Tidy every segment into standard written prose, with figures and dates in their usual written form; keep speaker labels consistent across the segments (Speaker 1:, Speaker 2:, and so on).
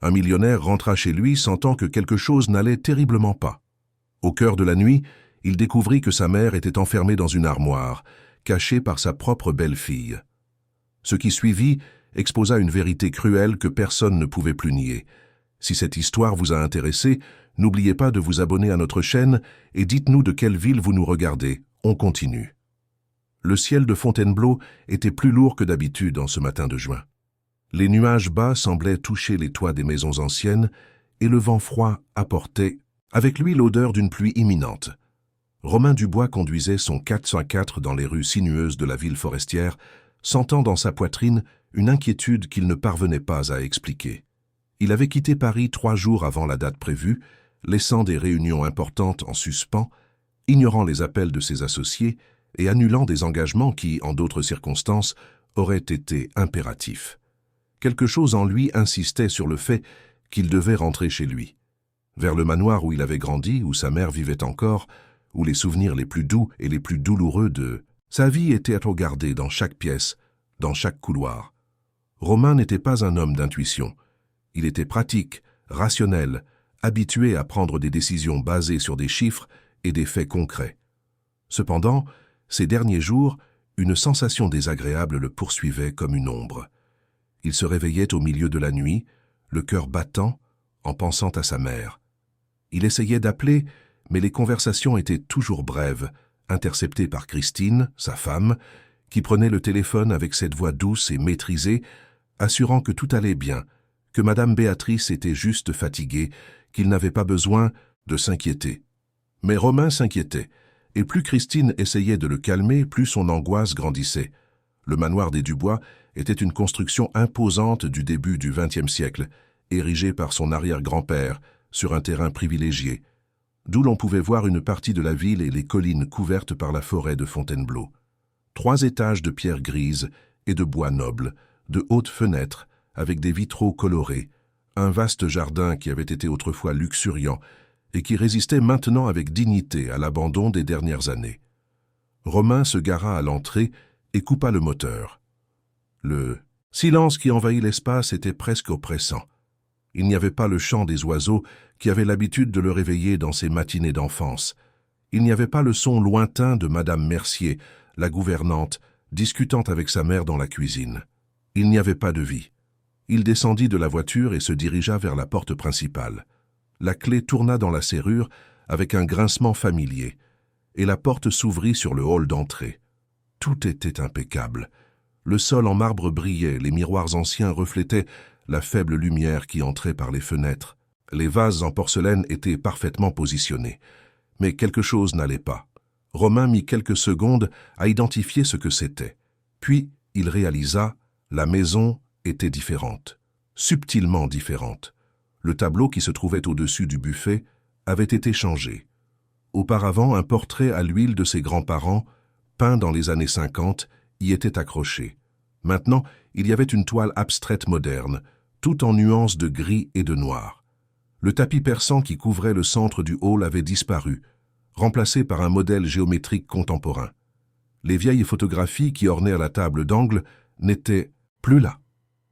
Speaker 1: Un millionnaire rentra chez lui sentant que quelque chose n'allait terriblement pas. Au cœur de la nuit, il découvrit que sa mère était enfermée dans une armoire, cachée par sa propre belle-fille. Ce qui suivit exposa une vérité cruelle que personne ne pouvait plus nier. Si cette histoire vous a intéressé, n'oubliez pas de vous abonner à notre chaîne et dites-nous de quelle ville vous nous regardez. On continue. Le ciel de Fontainebleau était plus lourd que d'habitude en ce matin de juin. Les nuages bas semblaient toucher les toits des maisons anciennes et le vent froid apportait avec lui l'odeur d'une pluie imminente. Romain Dubois conduisait son 4x4 dans les rues sinueuses de la ville forestière, sentant dans sa poitrine une inquiétude qu'il ne parvenait pas à expliquer. Il avait quitté Paris 3 jours avant la date prévue, laissant des réunions importantes en suspens, ignorant les appels de ses associés et annulant des engagements qui, en d'autres circonstances, auraient été impératifs. Quelque chose en lui insistait sur le fait qu'il devait rentrer chez lui. Vers le manoir où il avait grandi, où sa mère vivait encore, où les souvenirs les plus doux et les plus douloureux de sa vie étaient regardés dans chaque pièce, dans chaque couloir. Romain n'était pas un homme d'intuition. Il était pratique, rationnel, habitué à prendre des décisions basées sur des chiffres et des faits concrets. Cependant, ces derniers jours, une sensation désagréable le poursuivait comme une ombre. Il se réveillait au milieu de la nuit, le cœur battant, en pensant à sa mère. Il essayait d'appeler, mais les conversations étaient toujours brèves, interceptées par Christine, sa femme, qui prenait le téléphone avec cette voix douce et maîtrisée, assurant que tout allait bien, que Madame Béatrice était juste fatiguée, qu'il n'avait pas besoin de s'inquiéter. Mais Romain s'inquiétait, et plus Christine essayait de le calmer, plus son angoisse grandissait. Le manoir des Dubois était une construction imposante du début du XXe siècle, érigée par son arrière-grand-père, sur un terrain privilégié, d'où l'on pouvait voir une partie de la ville et les collines couvertes par la forêt de Fontainebleau. 3 étages de pierre grise et de bois noble, de hautes fenêtres, avec des vitraux colorés, un vaste jardin qui avait été autrefois luxuriant et qui résistait maintenant avec dignité à l'abandon des dernières années. Romain se gara à l'entrée et coupa le moteur. Le silence qui envahit l'espace était presque oppressant. Il n'y avait pas le chant des oiseaux qui avaient l'habitude de le réveiller dans ses matinées d'enfance. Il n'y avait pas le son lointain de Madame Mercier, la gouvernante, discutant avec sa mère dans la cuisine. Il n'y avait pas de vie. Il descendit de la voiture et se dirigea vers la porte principale. La clé tourna dans la serrure avec un grincement familier, et la porte s'ouvrit sur le hall d'entrée. Tout était impeccable. Le sol en marbre brillait, les miroirs anciens reflétaient la faible lumière qui entrait par les fenêtres. Les vases en porcelaine étaient parfaitement positionnés. Mais quelque chose n'allait pas. Romain mit quelques secondes à identifier ce que c'était. Puis, il réalisa, la maison était différente, subtilement différente. Le tableau qui se trouvait au-dessus du buffet avait été changé. Auparavant, un portrait à l'huile de ses grands-parents, peint dans les années 50, y était accroché. Maintenant, il y avait une toile abstraite moderne, tout en nuances de gris et de noir. Le tapis persan qui couvrait le centre du hall avait disparu, remplacé par un modèle géométrique contemporain. Les vieilles photographies qui ornaient la table d'angle n'étaient plus là.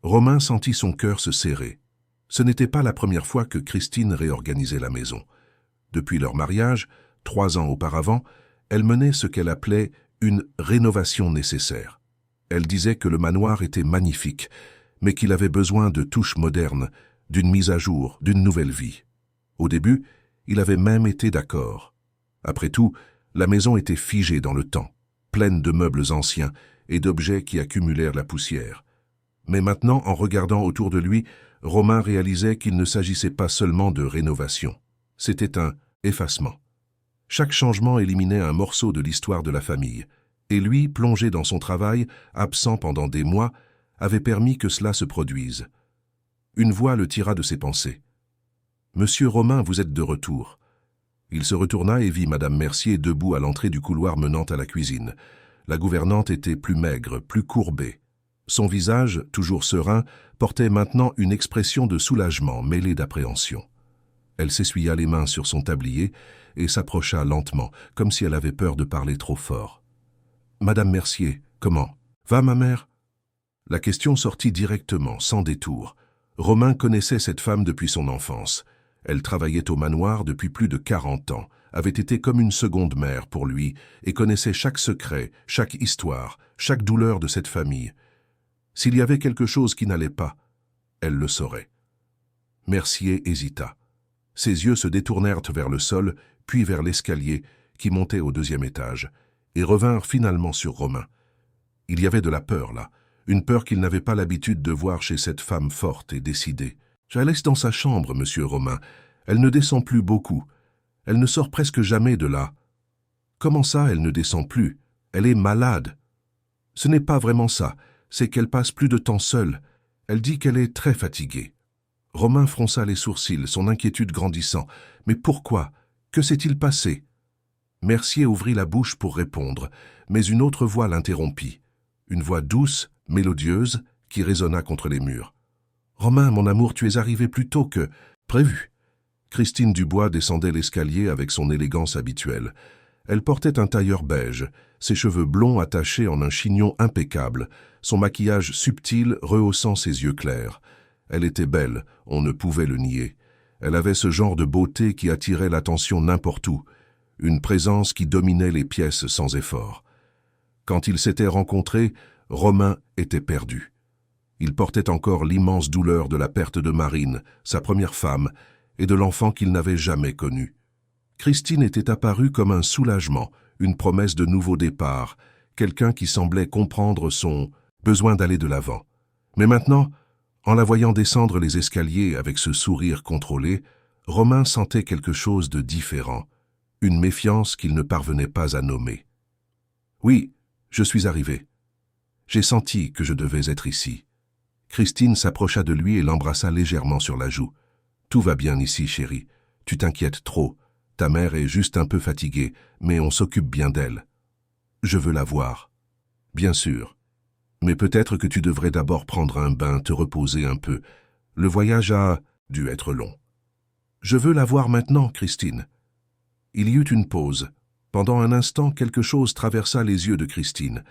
Speaker 1: Romain sentit son cœur se serrer. Ce n'était pas la première fois que Christine réorganisait la maison. Depuis leur mariage, 3 ans auparavant, elle menait ce qu'elle appelait une rénovation nécessaire. Elle disait que le manoir était magnifique, mais qu'il avait besoin de touches modernes, d'une mise à jour, d'une nouvelle vie. Au début, il avait même été d'accord. Après tout, la maison était figée dans le temps, pleine de meubles anciens et d'objets qui accumulèrent la poussière. Mais maintenant, en regardant autour de lui, Romain réalisait qu'il ne s'agissait pas seulement de rénovation. C'était un effacement. Chaque changement éliminait un morceau de l'histoire de la famille, et lui, plongé dans son travail, absent pendant des mois, avait permis que cela se produise. Une voix le tira de ses pensées. « Monsieur Romain, vous êtes de retour. » Il se retourna et vit Madame Mercier debout à l'entrée du couloir menant à la cuisine. La gouvernante était plus maigre, plus courbée. Son visage, toujours serein, portait maintenant une expression de soulagement mêlée d'appréhension. Elle s'essuya les mains sur son tablier et s'approcha lentement, comme si elle avait peur de parler trop fort. « Madame Mercier, comment? Va ma mère ?» La question sortit directement, sans détour. Romain connaissait cette femme depuis son enfance. Elle travaillait au manoir depuis plus de 40 ans, avait été comme une seconde mère pour lui et connaissait chaque secret, chaque histoire, chaque douleur de cette famille. S'il y avait quelque chose qui n'allait pas, elle le saurait. Mercier hésita. Ses yeux se détournèrent vers le sol, puis vers l'escalier qui montait au 2e étage, et revinrent finalement sur Romain. Il y avait de la peur là, une peur qu'il n'avait pas l'habitude de voir chez cette femme forte et décidée. « Je la laisse dans sa chambre, monsieur Romain. Elle ne descend plus beaucoup. Elle ne sort presque jamais de là. »« Comment ça, elle ne descend plus? Elle est malade. »« Ce n'est pas vraiment ça, c'est qu'elle passe plus de temps seule. Elle dit qu'elle est très fatiguée. » Romain fronça les sourcils, son inquiétude grandissant. « Mais pourquoi? Que s'est-il passé ?» Mercier ouvrit la bouche pour répondre, mais une autre voix l'interrompit. Une voix douce, mélodieuse, qui résonna contre les murs. « Romain, mon amour, tu es arrivé plus tôt que prévu. » Christine Dubois descendait l'escalier avec son élégance habituelle. Elle portait un tailleur beige, ses cheveux blonds attachés en un chignon impeccable, son maquillage subtil rehaussant ses yeux clairs. Elle était belle, on ne pouvait le nier. Elle avait ce genre de beauté qui attirait l'attention n'importe où, une présence qui dominait les pièces sans effort. Quand ils s'étaient rencontrés, Romain était perdu. Il portait encore l'immense douleur de la perte de Marine, sa première femme, et de l'enfant qu'il n'avait jamais connu. Christine était apparue comme un soulagement, une promesse de nouveau départ, quelqu'un qui semblait comprendre son besoin d'aller de l'avant. Mais maintenant, en la voyant descendre les escaliers avec ce sourire contrôlé, Romain sentait quelque chose de différent, une méfiance qu'il ne parvenait pas à nommer. « Oui, je suis arrivé. J'ai senti que je devais être ici. » Christine s'approcha de lui et l'embrassa légèrement sur la joue. « Tout va bien ici, chérie. Tu t'inquiètes trop. Ta mère est juste un peu fatiguée, mais on s'occupe bien d'elle. Je veux la voir. » « Bien sûr. Mais peut-être que tu devrais d'abord prendre un bain, te reposer un peu. Le voyage a dû être long. »« Je veux la voir maintenant, Christine. » Il y eut une pause. Pendant un instant, quelque chose traversa les yeux de Christine.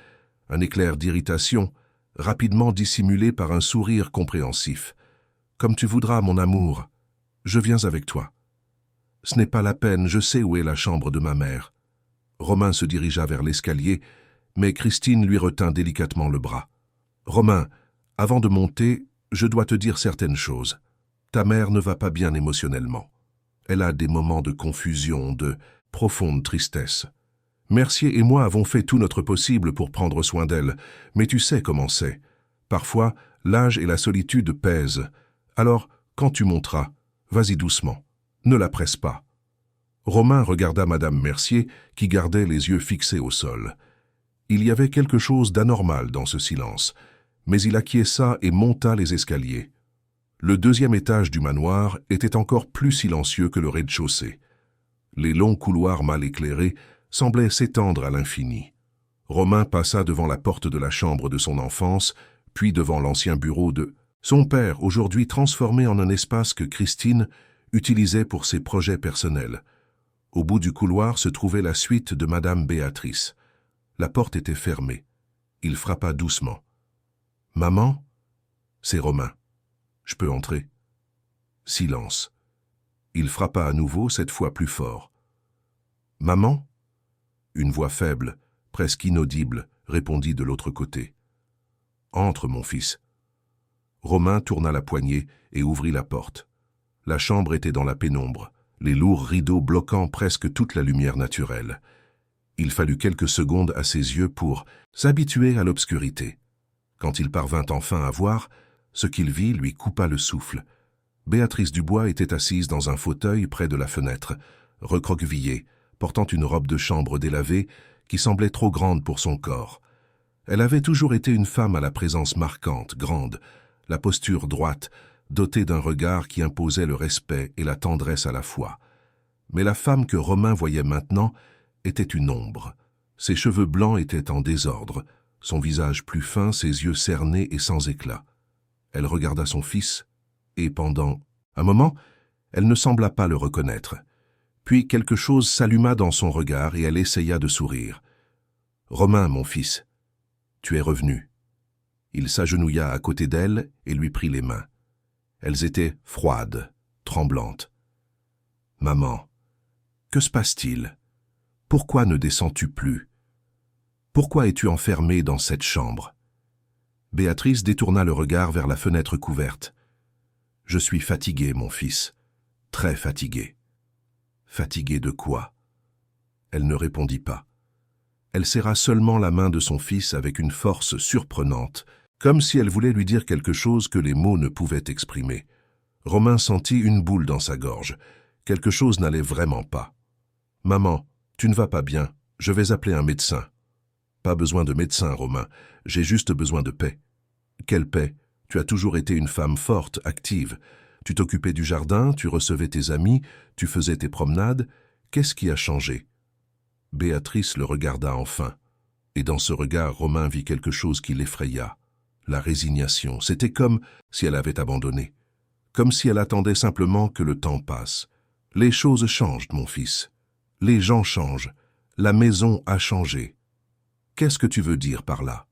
Speaker 1: Un éclair d'irritation, rapidement dissimulé par un sourire compréhensif. « Comme tu voudras, mon amour. Je viens avec toi. »« Ce n'est pas la peine, je sais où est la chambre de ma mère. » Romain se dirigea vers l'escalier, mais Christine lui retint délicatement le bras. « Romain, avant de monter, je dois te dire certaines choses. Ta mère ne va pas bien émotionnellement. Elle a des moments de confusion, de profonde tristesse. Mercier et moi avons fait tout notre possible pour prendre soin d'elle, mais tu sais comment c'est. Parfois, l'âge et la solitude pèsent. Alors, quand tu monteras, vas-y doucement. Ne la presse pas. » Romain regarda Madame Mercier, qui gardait les yeux fixés au sol. Il y avait quelque chose d'anormal dans ce silence, mais il acquiesça et monta les escaliers. Le 2e étage du manoir était encore plus silencieux que le rez-de-chaussée. Les longs couloirs mal éclairés semblaient s'étendre à l'infini. Romain passa devant la porte de la chambre de son enfance, puis devant l'ancien bureau de son père, aujourd'hui transformé en un espace que Christine utilisait pour ses projets personnels. Au bout du couloir se trouvait la suite de Madame Béatrice. La porte était fermée. Il frappa doucement. « Maman ?» ?»« C'est Romain. Je peux entrer. » Silence. Il frappa à nouveau, cette fois plus fort. « Maman ?» Une voix faible, presque inaudible, répondit de l'autre côté. « Entre, mon fils. » Romain tourna la poignée et ouvrit la porte. La chambre était dans la pénombre, les lourds rideaux bloquant presque toute la lumière naturelle. Il fallut quelques secondes à ses yeux pour s'habituer à l'obscurité. Quand il parvint enfin à voir, ce qu'il vit lui coupa le souffle. Béatrice Dubois était assise dans un fauteuil près de la fenêtre, recroquevillée, portant une robe de chambre délavée qui semblait trop grande pour son corps. Elle avait toujours été une femme à la présence marquante, grande, la posture droite, dotée d'un regard qui imposait le respect et la tendresse à la fois. Mais la femme que Romain voyait maintenant était une ombre. Ses cheveux blancs étaient en désordre, son visage plus fin, ses yeux cernés et sans éclat. Elle regarda son fils, et pendant un moment, elle ne sembla pas le reconnaître. Puis quelque chose s'alluma dans son regard et elle essaya de sourire. « Romain, mon fils, tu es revenu. » Il s'agenouilla à côté d'elle et lui prit les mains. Elles étaient froides, tremblantes. « Maman, que se passe-t-il? Pourquoi ne descends-tu plus? Pourquoi es-tu enfermée dans cette chambre ?» Béatrice détourna le regard vers la fenêtre couverte. « Je suis fatiguée, mon fils, très fatiguée. »« Fatiguée de quoi ?» Elle ne répondit pas. Elle serra seulement la main de son fils avec une force surprenante, comme si elle voulait lui dire quelque chose que les mots ne pouvaient exprimer. Romain sentit une boule dans sa gorge. Quelque chose n'allait vraiment pas. « Maman, tu ne vas pas bien, je vais appeler un médecin. »« Pas besoin de médecin, Romain, j'ai juste besoin de paix. »« Quelle paix? Tu as toujours été une femme forte, active. Tu t'occupais du jardin, tu recevais tes amis, tu faisais tes promenades. Qu'est-ce qui a changé ?» Béatrice le regarda enfin, et dans ce regard, Romain vit quelque chose qui l'effraya. La résignation, c'était comme si elle avait abandonné, comme si elle attendait simplement que le temps passe. « Les choses changent, mon fils. Les gens changent. La maison a changé. Qu'est-ce que tu veux dire par là ?»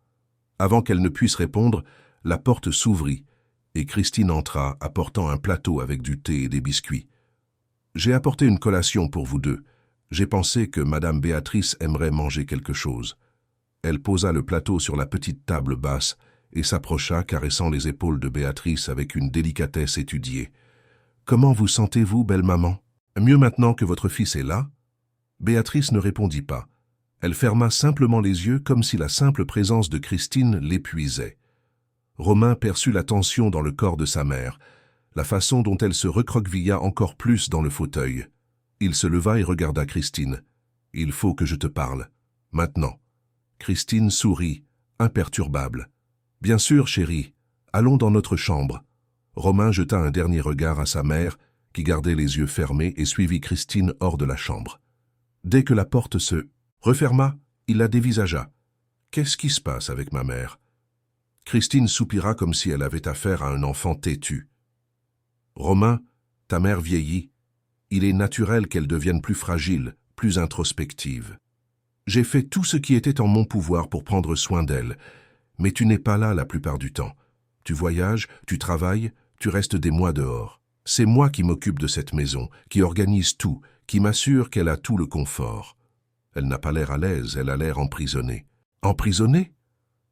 Speaker 1: Avant qu'elle ne puisse répondre, la porte s'ouvrit, et Christine entra, apportant un plateau avec du thé et des biscuits. « J'ai apporté une collation pour vous deux. J'ai pensé que Madame Béatrice aimerait manger quelque chose. » Elle posa le plateau sur la petite table basse et s'approcha, caressant les épaules de Béatrice avec une délicatesse étudiée. « Comment vous sentez-vous, belle maman? Mieux maintenant que votre fils est là ?» Béatrice ne répondit pas. Elle ferma simplement les yeux comme si la simple présence de Christine l'épuisait. Romain perçut la tension dans le corps de sa mère, la façon dont elle se recroquevilla encore plus dans le fauteuil. Il se leva et regarda Christine. « Il faut que je te parle. Maintenant. » Christine sourit, imperturbable. « Bien sûr, chérie. Allons dans notre chambre. » Romain jeta un dernier regard à sa mère, qui gardait les yeux fermés, et suivit Christine hors de la chambre. Dès que la porte se referma, il la dévisagea. « Qu'est-ce qui se passe avec ma mère ?» Christine soupira comme si elle avait affaire à un enfant têtu. « Romain, ta mère vieillit. Il est naturel qu'elle devienne plus fragile, plus introspective. J'ai fait tout ce qui était en mon pouvoir pour prendre soin d'elle, mais tu n'es pas là la plupart du temps. Tu voyages, tu travailles, tu restes des mois dehors. C'est moi qui m'occupe de cette maison, qui organise tout, qui m'assure qu'elle a tout le confort. » Elle n'a pas l'air à l'aise, elle a l'air emprisonnée. « Emprisonnée ?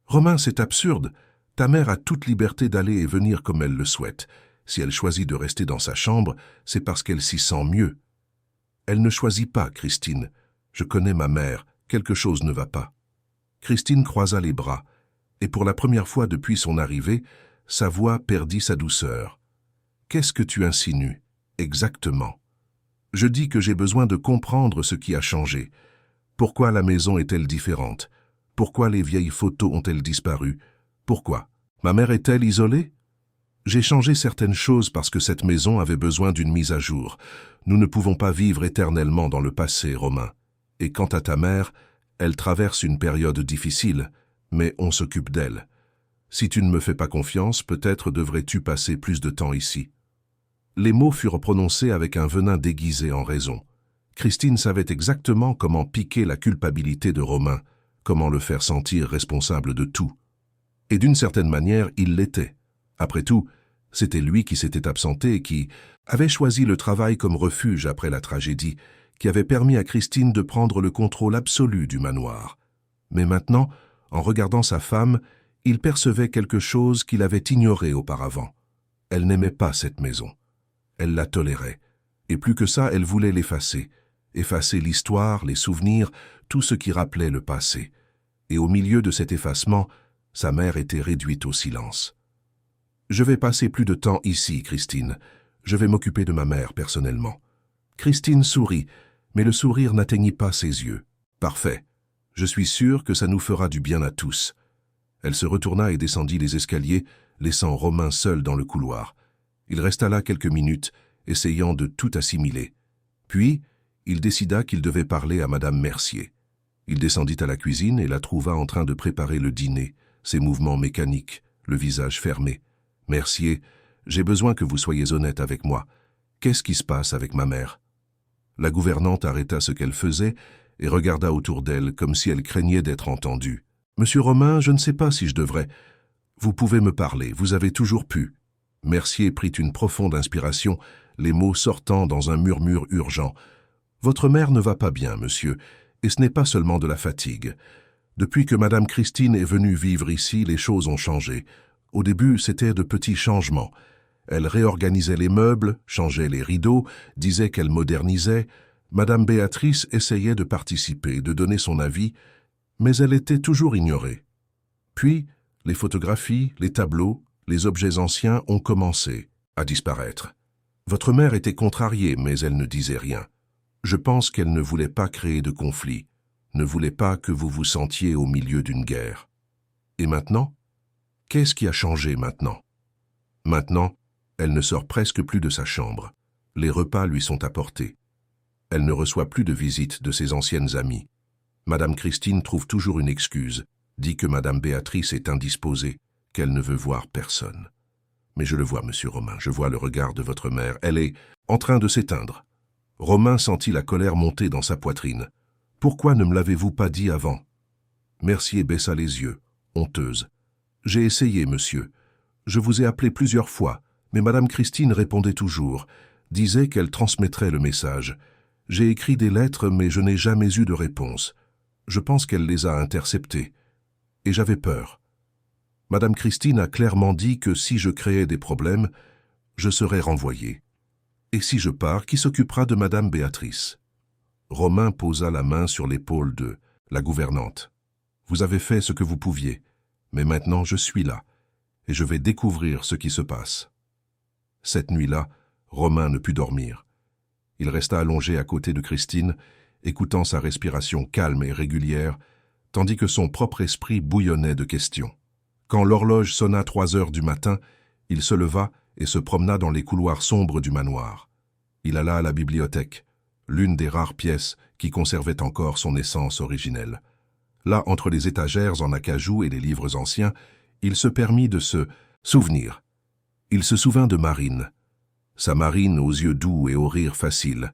Speaker 1: Romain, c'est absurde. Ta mère a toute liberté d'aller et venir comme elle le souhaite. Si elle choisit de rester dans sa chambre, c'est parce qu'elle s'y sent mieux. » Elle ne choisit pas, Christine. Je connais ma mère, quelque chose ne va pas. Christine croisa les bras, et pour la première fois depuis son arrivée, sa voix perdit sa douceur. « Qu'est-ce que tu insinues, exactement ? » Je dis que j'ai besoin de comprendre ce qui a changé. Pourquoi la maison est-elle différente? Pourquoi les vieilles photos ont-elles disparu? Pourquoi? Ma mère est-elle isolée? J'ai changé certaines choses parce que cette maison avait besoin d'une mise à jour. Nous ne pouvons pas vivre éternellement dans le passé, Romain. Et quant à ta mère, elle traverse une période difficile, mais on s'occupe d'elle. Si tu ne me fais pas confiance, peut-être devrais-tu passer plus de temps ici. » Les mots furent prononcés avec un venin déguisé en raison. Christine savait exactement comment piquer la culpabilité de Romain, comment le faire sentir responsable de tout. Et d'une certaine manière, il l'était. Après tout, c'était lui qui s'était absenté et qui avait choisi le travail comme refuge après la tragédie, qui avait permis à Christine de prendre le contrôle absolu du manoir. Mais maintenant, en regardant sa femme, il percevait quelque chose qu'il avait ignoré auparavant. Elle n'aimait pas cette maison. Elle la tolérait. Et plus que ça, elle voulait l'effacer. Effacer l'histoire, les souvenirs, tout ce qui rappelait le passé. Et au milieu de cet effacement, sa mère était réduite au silence. « Je vais passer plus de temps ici, Christine. Je vais m'occuper de ma mère personnellement. » Christine sourit, mais le sourire n'atteignit pas ses yeux. « Parfait. Je suis sûre que ça nous fera du bien à tous. » Elle se retourna et descendit les escaliers, laissant Romain seul dans le couloir. Il resta là quelques minutes, essayant de tout assimiler. Puis, il décida qu'il devait parler à Madame Mercier. Il descendit à la cuisine et la trouva en train de préparer le dîner, ses mouvements mécaniques, le visage fermé. « Mercier, j'ai besoin que vous soyez honnête avec moi. Qu'est-ce qui se passe avec ma mère ?» La gouvernante arrêta ce qu'elle faisait et regarda autour d'elle comme si elle craignait d'être entendue. « Monsieur Romain, je ne sais pas si je devrais. Vous pouvez me parler, vous avez toujours pu. » Mercier prit une profonde inspiration, les mots sortant dans un murmure urgent. « Votre mère ne va pas bien, monsieur, et ce n'est pas seulement de la fatigue. Depuis que Madame Christine est venue vivre ici, les choses ont changé. Au début, c'était de petits changements. Elle réorganisait les meubles, changeait les rideaux, disait qu'elle modernisait. Madame Béatrice essayait de participer, de donner son avis, mais elle était toujours ignorée. Puis, les photographies, les tableaux, les objets anciens ont commencé à disparaître. Votre mère était contrariée, mais elle ne disait rien. Je pense qu'elle ne voulait pas créer de conflit, ne voulait pas que vous vous sentiez au milieu d'une guerre. Et maintenant? Qu'est-ce qui a changé maintenant? Maintenant, elle ne sort presque plus de sa chambre. Les repas lui sont apportés. Elle ne reçoit plus de visites de ses anciennes amies. Madame Christine trouve toujours une excuse, dit que Madame Béatrice est indisposée, qu'elle ne veut voir personne. Mais je le vois, monsieur Romain, je vois le regard de votre mère. Elle est en train de s'éteindre. Romain sentit la colère monter dans sa poitrine. Pourquoi ne me l'avez-vous pas dit avant? Mercier baissa les yeux, honteuse. J'ai essayé, monsieur. Je vous ai appelé plusieurs fois, mais Madame Christine répondait toujours, disait qu'elle transmettrait le message. J'ai écrit des lettres, mais je n'ai jamais eu de réponse. Je pense qu'elle les a interceptées. Et j'avais peur. Madame Christine a clairement dit que si je créais des problèmes, je serais renvoyé. Et si je pars, qui s'occupera de Madame Béatrice? Romain posa la main sur l'épaule de la gouvernante. Vous avez fait ce que vous pouviez, mais maintenant je suis là, et je vais découvrir ce qui se passe. Cette nuit-là, Romain ne put dormir. Il resta allongé à côté de Christine, écoutant sa respiration calme et régulière, tandis que son propre esprit bouillonnait de questions. Quand l'horloge sonna 3 heures du matin, il se leva et se promena dans les couloirs sombres du manoir. Il alla à la bibliothèque, l'une des rares pièces qui conservait encore son essence originelle. Là, entre les étagères en acajou et les livres anciens, il se permit de se souvenir. Il se souvint de Marine. Sa Marine aux yeux doux et au rire facile.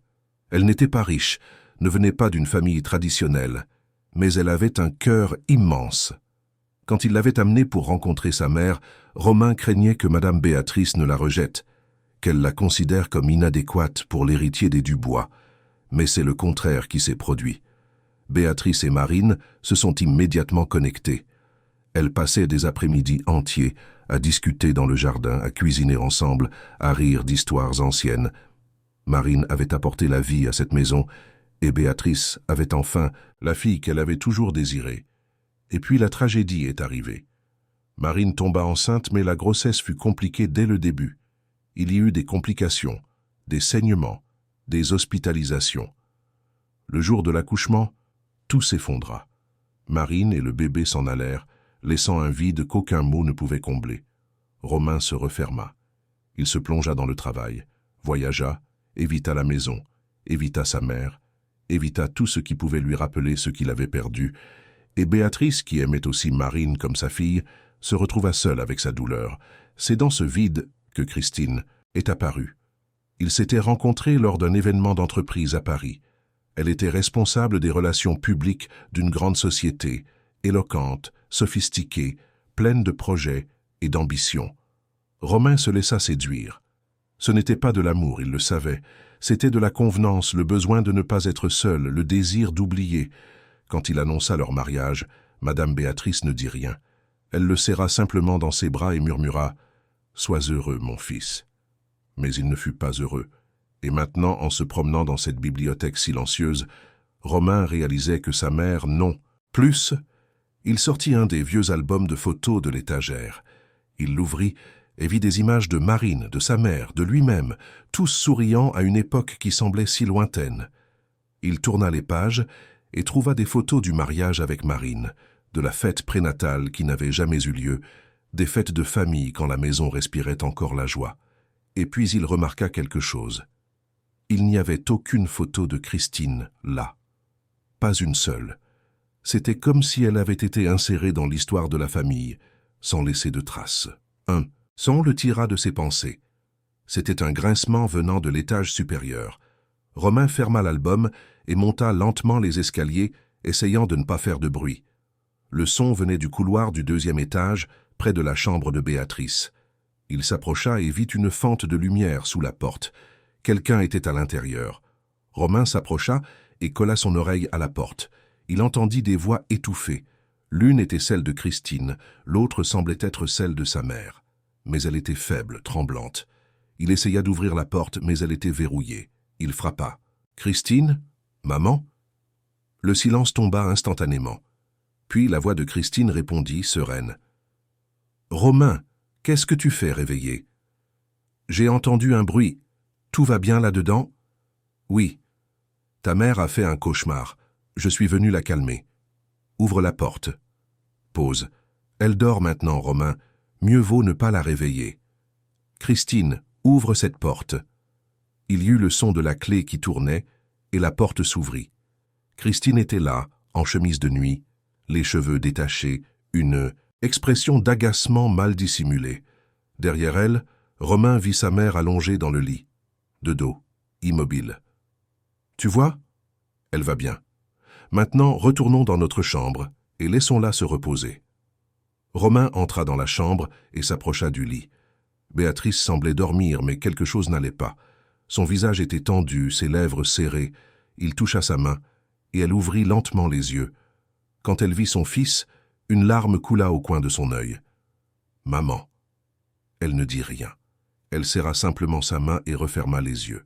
Speaker 1: Elle n'était pas riche, ne venait pas d'une famille traditionnelle, mais elle avait un cœur immense. Quand il l'avait amenée pour rencontrer sa mère, Romain craignait que Madame Béatrice ne la rejette, qu'elle la considère comme inadéquate pour l'héritier des Dubois. Mais c'est le contraire qui s'est produit. Béatrice et Marine se sont immédiatement connectées. Elles passaient des après-midi entiers à discuter dans le jardin, à cuisiner ensemble, à rire d'histoires anciennes. Marine avait apporté la vie à cette maison, et Béatrice avait enfin la fille qu'elle avait toujours désirée. Et puis la tragédie est arrivée. Marine tomba enceinte, mais la grossesse fut compliquée dès le début. Il y eut des complications, des saignements, des hospitalisations. Le jour de l'accouchement, tout s'effondra. Marine et le bébé s'en allèrent, laissant un vide qu'aucun mot ne pouvait combler. Romain se referma. Il se plongea dans le travail, voyagea, évita la maison, évita sa mère, évita tout ce qui pouvait lui rappeler ce qu'il avait perdu, et Béatrice, qui aimait aussi Marine comme sa fille, se retrouva seule avec sa douleur. C'est dans ce vide que Christine est apparue. Ils s'étaient rencontrés lors d'un événement d'entreprise à Paris. Elle était responsable des relations publiques d'une grande société, éloquente, sophistiquée, pleine de projets et d'ambitions. Romain se laissa séduire. Ce n'était pas de l'amour, il le savait. C'était de la convenance, le besoin de ne pas être seul, le désir d'oublier. Quand il annonça leur mariage, Madame Béatrice ne dit rien. Elle le serra simplement dans ses bras et murmura « Sois heureux, mon fils ». Mais il ne fut pas heureux. Et maintenant, en se promenant dans cette bibliothèque silencieuse, Romain réalisait que sa mère, non. Plus, il sortit un des vieux albums de photos de l'étagère. Il l'ouvrit et vit des images de Marine, de sa mère, de lui-même, tous souriant à une époque qui semblait si lointaine. Il tourna les pages et trouva des photos du mariage avec Marine, de la fête prénatale qui n'avait jamais eu lieu, des fêtes de famille quand la maison respirait encore la joie. Et puis il remarqua quelque chose. Il n'y avait aucune photo de Christine là. Pas une seule. C'était comme si elle avait été insérée dans l'histoire de la famille, sans laisser de traces. Un son le tira de ses pensées. C'était un grincement venant de l'étage supérieur. Romain ferma l'album et monta lentement les escaliers, essayant de ne pas faire de bruit. Le son venait du couloir du 2e étage, près de la chambre de Béatrice. Il s'approcha et vit une fente de lumière sous la porte. Quelqu'un était à l'intérieur. Romain s'approcha et colla son oreille à la porte. Il entendit des voix étouffées. L'une était celle de Christine, l'autre semblait être celle de sa mère. Mais elle était faible, tremblante. Il essaya d'ouvrir la porte, mais elle était verrouillée. Il frappa. « Christine ? Maman ?» Le silence tomba instantanément. Puis la voix de Christine répondit, sereine. « Romain, qu'est-ce que tu fais réveillé ? J'ai entendu un bruit. Tout va bien là-dedans ? Oui. Ta mère a fait un cauchemar. Je suis venu la calmer. Ouvre la porte. Pause. Elle dort maintenant, Romain. Mieux vaut ne pas la réveiller. Christine, ouvre cette porte. Il y eut le son de la clé qui tournait, et la porte s'ouvrit. Christine était là, en chemise de nuit, les cheveux détachés, une expression d'agacement mal dissimulée. Derrière elle, Romain vit sa mère allongée dans le lit, de dos, immobile. « Tu vois ? Elle va bien. Maintenant, retournons dans notre chambre et laissons-la se reposer. » Romain entra dans la chambre et s'approcha du lit. Béatrice semblait dormir, mais quelque chose n'allait pas. Son visage était tendu, ses lèvres serrées. Il toucha sa main, et elle ouvrit lentement les yeux. Quand elle vit son fils, une larme coula au coin de son œil. « Maman. » Elle ne dit rien. Elle serra simplement sa main et referma les yeux.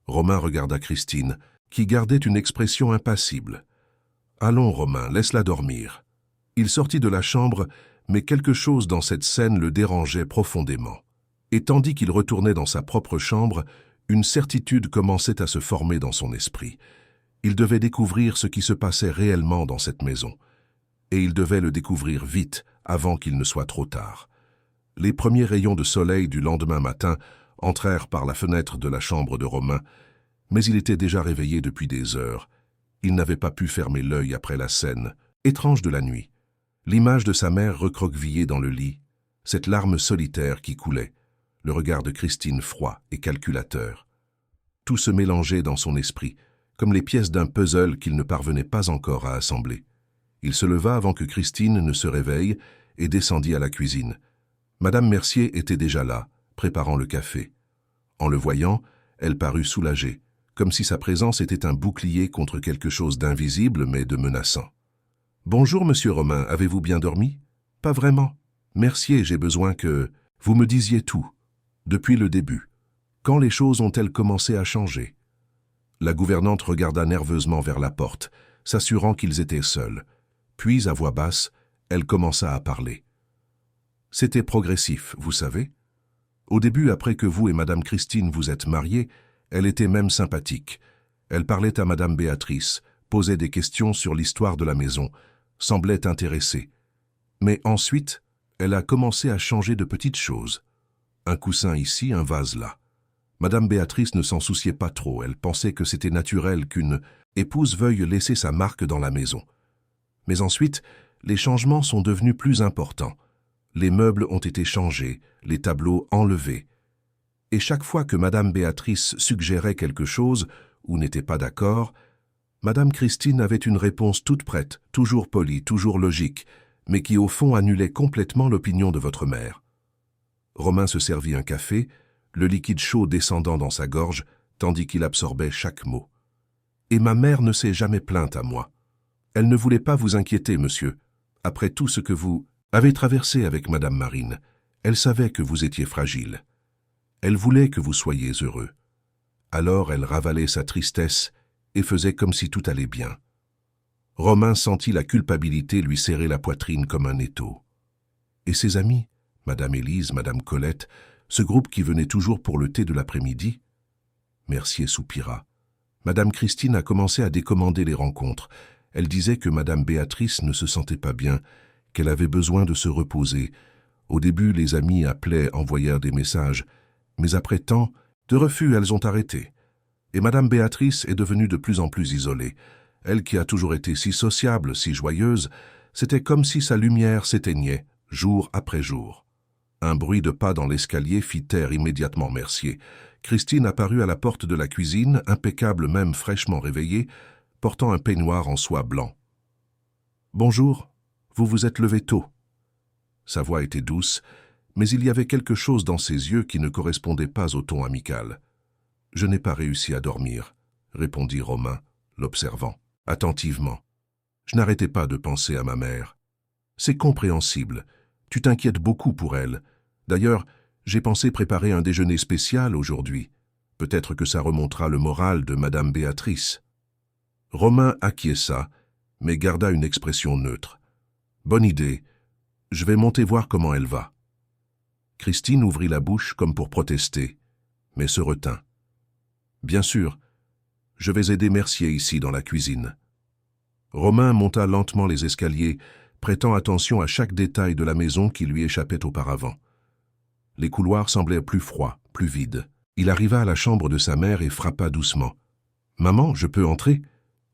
Speaker 1: Romain regarda Christine, qui gardait une expression impassible. « Allons, Romain, laisse-la dormir. » Il sortit de la chambre, mais quelque chose dans cette scène le dérangeait profondément. Et tandis qu'il retournait dans sa propre chambre, une certitude commençait à se former dans son esprit. Il devait découvrir ce qui se passait réellement dans cette maison. Et il devait le découvrir vite, avant qu'il ne soit trop tard. Les premiers rayons de soleil du lendemain matin entrèrent par la fenêtre de la chambre de Romain, mais il était déjà réveillé depuis des heures. Il n'avait pas pu fermer l'œil après la scène, étrange de la nuit. L'image de sa mère recroquevillée dans le lit, cette larme solitaire qui coulait, le regard de Christine froid et calculateur. Tout se mélangeait dans son esprit, comme les pièces d'un puzzle qu'il ne parvenait pas encore à assembler. Il se leva avant que Christine ne se réveille et descendit à la cuisine. Madame Mercier était déjà là, préparant le café. En le voyant, elle parut soulagée, comme si sa présence était un bouclier contre quelque chose d'invisible mais de menaçant. « Bonjour, monsieur Romain, avez-vous bien dormi ? » ?»« Pas vraiment. Mercier, j'ai besoin que vous me disiez tout, depuis le début. Quand les choses ont-elles commencé à changer ?» La gouvernante regarda nerveusement vers la porte, s'assurant qu'ils étaient seuls. Puis, à voix basse, elle commença à parler. « C'était progressif, vous savez. Au début, après que vous et madame Christine vous êtes mariés, elle était même sympathique. Elle parlait à madame Béatrice, posait des questions sur l'histoire de la maison, semblait intéressée. Mais ensuite, elle a commencé à changer de petites choses. Un coussin ici, un vase là. Madame Béatrice ne s'en souciait pas trop, elle pensait que c'était naturel qu'une épouse veuille laisser sa marque dans la maison. Mais ensuite, les changements sont devenus plus importants. Les meubles ont été changés, les tableaux enlevés. Et chaque fois que madame Béatrice suggérait quelque chose ou n'était pas d'accord, madame Christine avait une réponse toute prête, toujours polie, toujours logique, mais qui au fond annulait complètement l'opinion de votre mère. Romain se servit un café, le liquide chaud descendant dans sa gorge, tandis qu'il absorbait chaque mot. « Et ma mère ne s'est jamais plainte à moi. Elle ne voulait pas vous inquiéter, monsieur. Après tout ce que vous avez traversé avec madame Marine, elle savait que vous étiez fragile. Elle voulait que vous soyez heureux. Alors elle ravalait sa tristesse et faisait comme si tout allait bien. » Romain sentit la culpabilité lui serrer la poitrine comme un étau. Et ses amis, madame Élise, madame Colette, ce groupe qui venait toujours pour le thé de l'après-midi? Mercier soupira. Madame Christine a commencé à décommander les rencontres. Elle disait que madame Béatrice ne se sentait pas bien, qu'elle avait besoin de se reposer. Au début, les amis appelaient, envoyèrent des messages, mais après tant de refus, elles ont arrêté. Et madame Béatrice est devenue de plus en plus isolée. Elle qui a toujours été si sociable, si joyeuse, c'était comme si sa lumière s'éteignait, jour après jour. Un bruit de pas dans l'escalier fit taire immédiatement Mercier. Christine apparut à la porte de la cuisine, impeccable même fraîchement réveillée, portant un peignoir en soie blanc. « Bonjour, vous vous êtes levé tôt. » Sa voix était douce, mais il y avait quelque chose dans ses yeux qui ne correspondait pas au ton amical. « Je n'ai pas réussi à dormir », répondit Romain, l'observant attentivement. Je n'arrêtais pas de penser à ma mère. C'est compréhensible. Tu t'inquiètes beaucoup pour elle. D'ailleurs, j'ai pensé préparer un déjeuner spécial aujourd'hui. Peut-être que ça remontera le moral de Madame Béatrice. Romain acquiesça, mais garda une expression neutre. Bonne idée. Je vais monter voir comment elle va. Christine ouvrit la bouche comme pour protester, mais se retint. Bien sûr, je vais aider Mercier ici dans la cuisine. Romain monta lentement les escaliers, prêtant attention à chaque détail de la maison qui lui échappait auparavant. Les couloirs semblaient plus froids, plus vides. Il arriva à la chambre de sa mère et frappa doucement. « Maman, je peux entrer ?»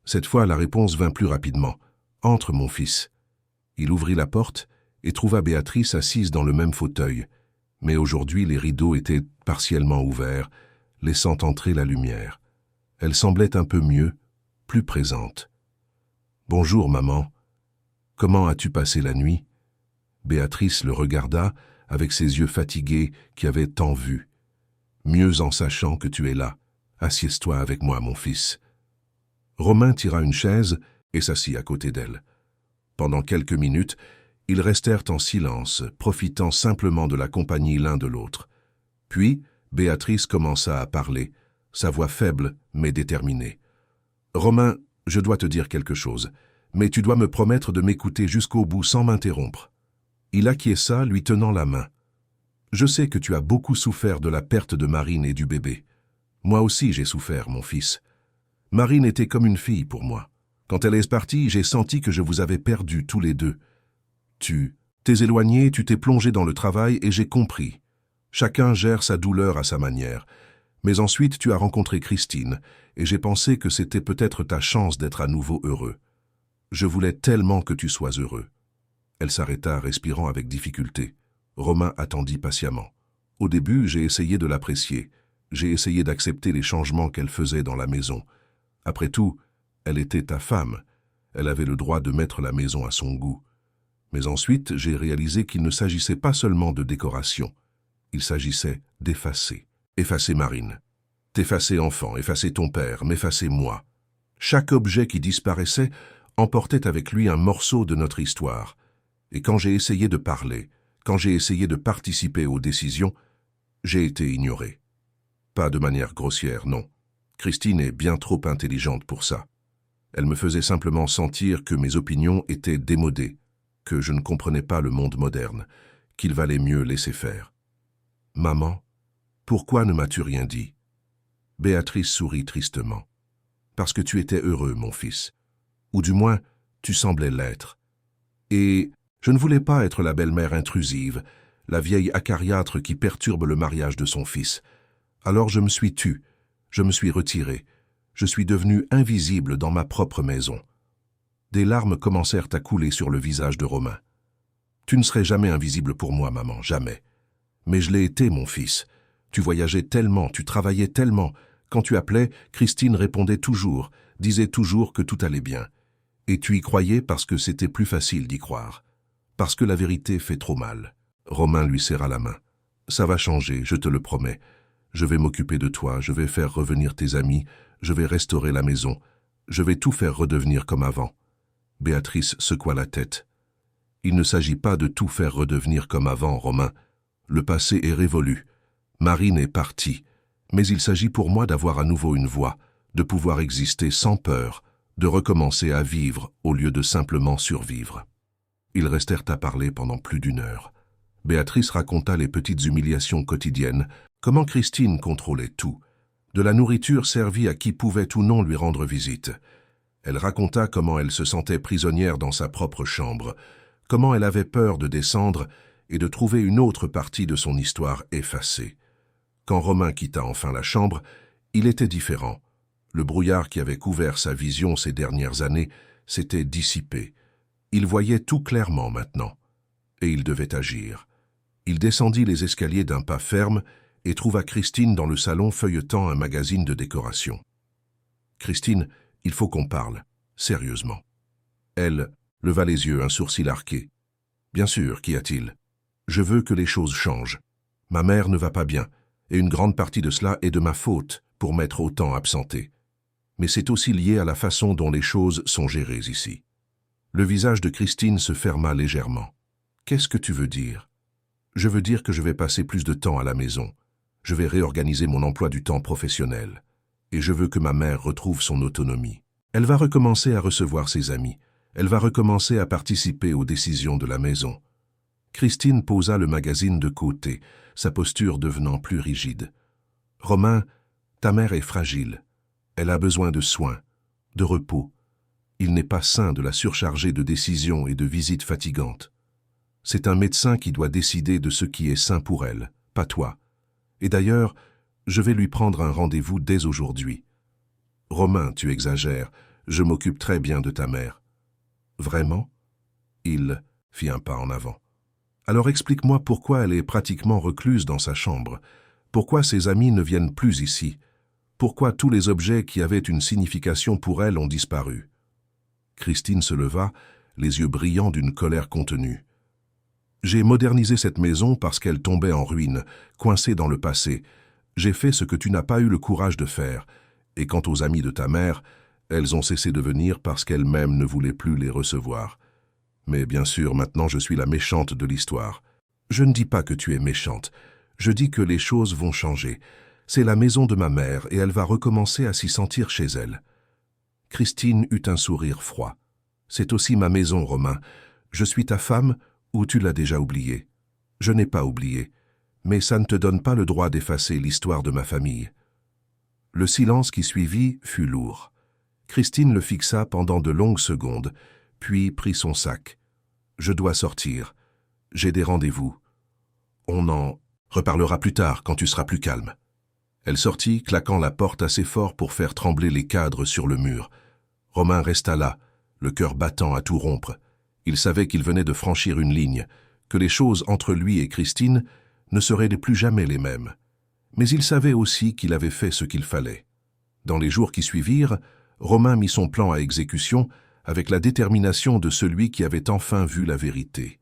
Speaker 1: Cette fois, la réponse vint plus rapidement. « Entre, mon fils. » Il ouvrit la porte et trouva Béatrice assise dans le même fauteuil. Mais aujourd'hui, les rideaux étaient partiellement ouverts, laissant entrer la lumière. Elle semblait un peu mieux, plus présente. « Bonjour, maman. Comment as-tu passé la nuit ?» Béatrice le regarda avec ses yeux fatigués qui avaient tant vu. « Mieux en sachant que tu es là. Assieds-toi avec moi, mon fils. » Romain tira une chaise et s'assit à côté d'elle. Pendant quelques minutes, ils restèrent en silence, profitant simplement de la compagnie l'un de l'autre. Puis, Béatrice commença à parler, sa voix faible mais déterminée. « Romain, je dois te dire quelque chose, mais tu dois me promettre de m'écouter jusqu'au bout sans m'interrompre. » Il acquiesça, lui tenant la main. « Je sais que tu as beaucoup souffert de la perte de Marine et du bébé. Moi aussi j'ai souffert, mon fils. Marine était comme une fille pour moi. Quand elle est partie, j'ai senti que je vous avais perdus tous les deux. Tu t'es éloigné, tu t'es plongé dans le travail et j'ai compris. Chacun gère sa douleur à sa manière. Mais ensuite, tu as rencontré Christine et j'ai pensé que c'était peut-être ta chance d'être à nouveau heureux. Je voulais tellement que tu sois heureux. » Elle s'arrêta, respirant avec difficulté. Romain attendit patiemment. Au début, j'ai essayé de l'apprécier. J'ai essayé d'accepter les changements qu'elle faisait dans la maison. Après tout, elle était ta femme. Elle avait le droit de mettre la maison à son goût. Mais ensuite, j'ai réalisé qu'il ne s'agissait pas seulement de décoration. Il s'agissait d'effacer. Effacer Marine. T'effacer enfant, effacer ton père, m'effacer moi. Chaque objet qui disparaissait emportait avec lui un morceau de notre histoire. Et quand j'ai essayé de parler, quand j'ai essayé de participer aux décisions, j'ai été ignoré. Pas de manière grossière, non. Christine est bien trop intelligente pour ça. Elle me faisait simplement sentir que mes opinions étaient démodées, que je ne comprenais pas le monde moderne, qu'il valait mieux laisser faire. « Maman, pourquoi ne m'as-tu rien dit ?» Béatrice sourit tristement. « Parce que tu étais heureux, mon fils. Ou du moins, tu semblais l'être. Et je ne voulais pas être la belle-mère intrusive, la vieille acariâtre qui perturbe le mariage de son fils. Alors je me suis tue, je me suis retiré, je suis devenu invisible dans ma propre maison. » Des larmes commencèrent à couler sur le visage de Romain. « Tu ne serais jamais invisible pour moi, maman, jamais. Mais je l'ai été, mon fils. Tu voyageais tellement, tu travaillais tellement. Quand tu appelais, Christine répondait toujours, disait toujours que tout allait bien. Et tu y croyais parce que c'était plus facile d'y croire. Parce que la vérité fait trop mal. » Romain lui serra la main. « Ça va changer, je te le promets. Je vais m'occuper de toi, je vais faire revenir tes amis, je vais restaurer la maison. Je vais tout faire redevenir comme avant. » Béatrice secoua la tête. « Il ne s'agit pas de tout faire redevenir comme avant, Romain. Le passé est révolu. Marine est partie. Mais il s'agit pour moi d'avoir à nouveau une voix, de pouvoir exister sans peur, de recommencer à vivre au lieu de simplement survivre. » Ils restèrent à parler pendant plus d'1 heure. Béatrice raconta les petites humiliations quotidiennes, comment Christine contrôlait tout, de la nourriture servie à qui pouvait ou non lui rendre visite. Elle raconta comment elle se sentait prisonnière dans sa propre chambre, comment elle avait peur de descendre et de trouver une autre partie de son histoire effacée. Quand Romain quitta enfin la chambre, il était différent. Le brouillard qui avait couvert sa vision ces dernières années s'était dissipé. Il voyait tout clairement maintenant, et il devait agir. Il descendit les escaliers d'un pas ferme et trouva Christine dans le salon feuilletant un magazine de décoration. « Christine, il faut qu'on parle, sérieusement. » Elle leva les yeux, un sourcil arqué. « Bien sûr, qu'y a-t-il » Je veux que les choses changent. Ma mère ne va pas bien, et une grande partie de cela est de ma faute pour m'être autant absenté. Mais c'est aussi lié à la façon dont les choses sont gérées ici. Le visage de Christine se ferma légèrement. Qu'est-ce que tu veux dire? Je veux dire que je vais passer plus de temps à la maison. Je vais réorganiser mon emploi du temps professionnel. Et je veux que ma mère retrouve son autonomie. Elle va recommencer à recevoir ses amis. Elle va recommencer à participer aux décisions de la maison. Christine posa le magazine de côté, sa posture devenant plus rigide. « Romain, ta mère est fragile. Elle a besoin de soins, de repos. Il n'est pas sain de la surcharger de décisions et de visites fatigantes. C'est un médecin qui doit décider de ce qui est sain pour elle, pas toi. Et d'ailleurs, je vais lui prendre un rendez-vous dès aujourd'hui. Romain, tu exagères, je m'occupe très bien de ta mère. Vraiment? Il fit un pas en avant. Alors explique-moi pourquoi elle est pratiquement recluse dans sa chambre. Pourquoi ses amis ne viennent plus ici? Pourquoi tous les objets qui avaient une signification pour elle ont disparu? Christine se leva, les yeux brillants d'une colère contenue. J'ai modernisé cette maison parce qu'elle tombait en ruine, coincée dans le passé. J'ai fait ce que tu n'as pas eu le courage de faire. Et quant aux amis de ta mère, elles ont cessé de venir parce qu'elles-mêmes ne voulaient plus les recevoir. Mais bien sûr, maintenant je suis la méchante de l'histoire. Je ne dis pas que tu es méchante. Je dis que les choses vont changer. C'est la maison de ma mère et elle va recommencer à s'y sentir chez elle. Christine eut un sourire froid. C'est aussi ma maison, Romain. Je suis ta femme ou tu l'as déjà oublié? Je n'ai pas oublié. Mais ça ne te donne pas le droit d'effacer l'histoire de ma famille. Le silence qui suivit fut lourd. Christine le fixa pendant de longues secondes, puis prit son sac. « Je dois sortir. J'ai des rendez-vous. On en reparlera plus tard quand tu seras plus calme. » Elle sortit, claquant la porte assez fort pour faire trembler les cadres sur le mur. Romain resta là, le cœur battant à tout rompre. Il savait qu'il venait de franchir une ligne, que les choses entre lui et Christine ne seraient plus jamais les mêmes. Mais il savait aussi qu'il avait fait ce qu'il fallait. Dans les jours qui suivirent, Romain mit son plan à exécution avec la détermination de celui qui avait enfin vu la vérité.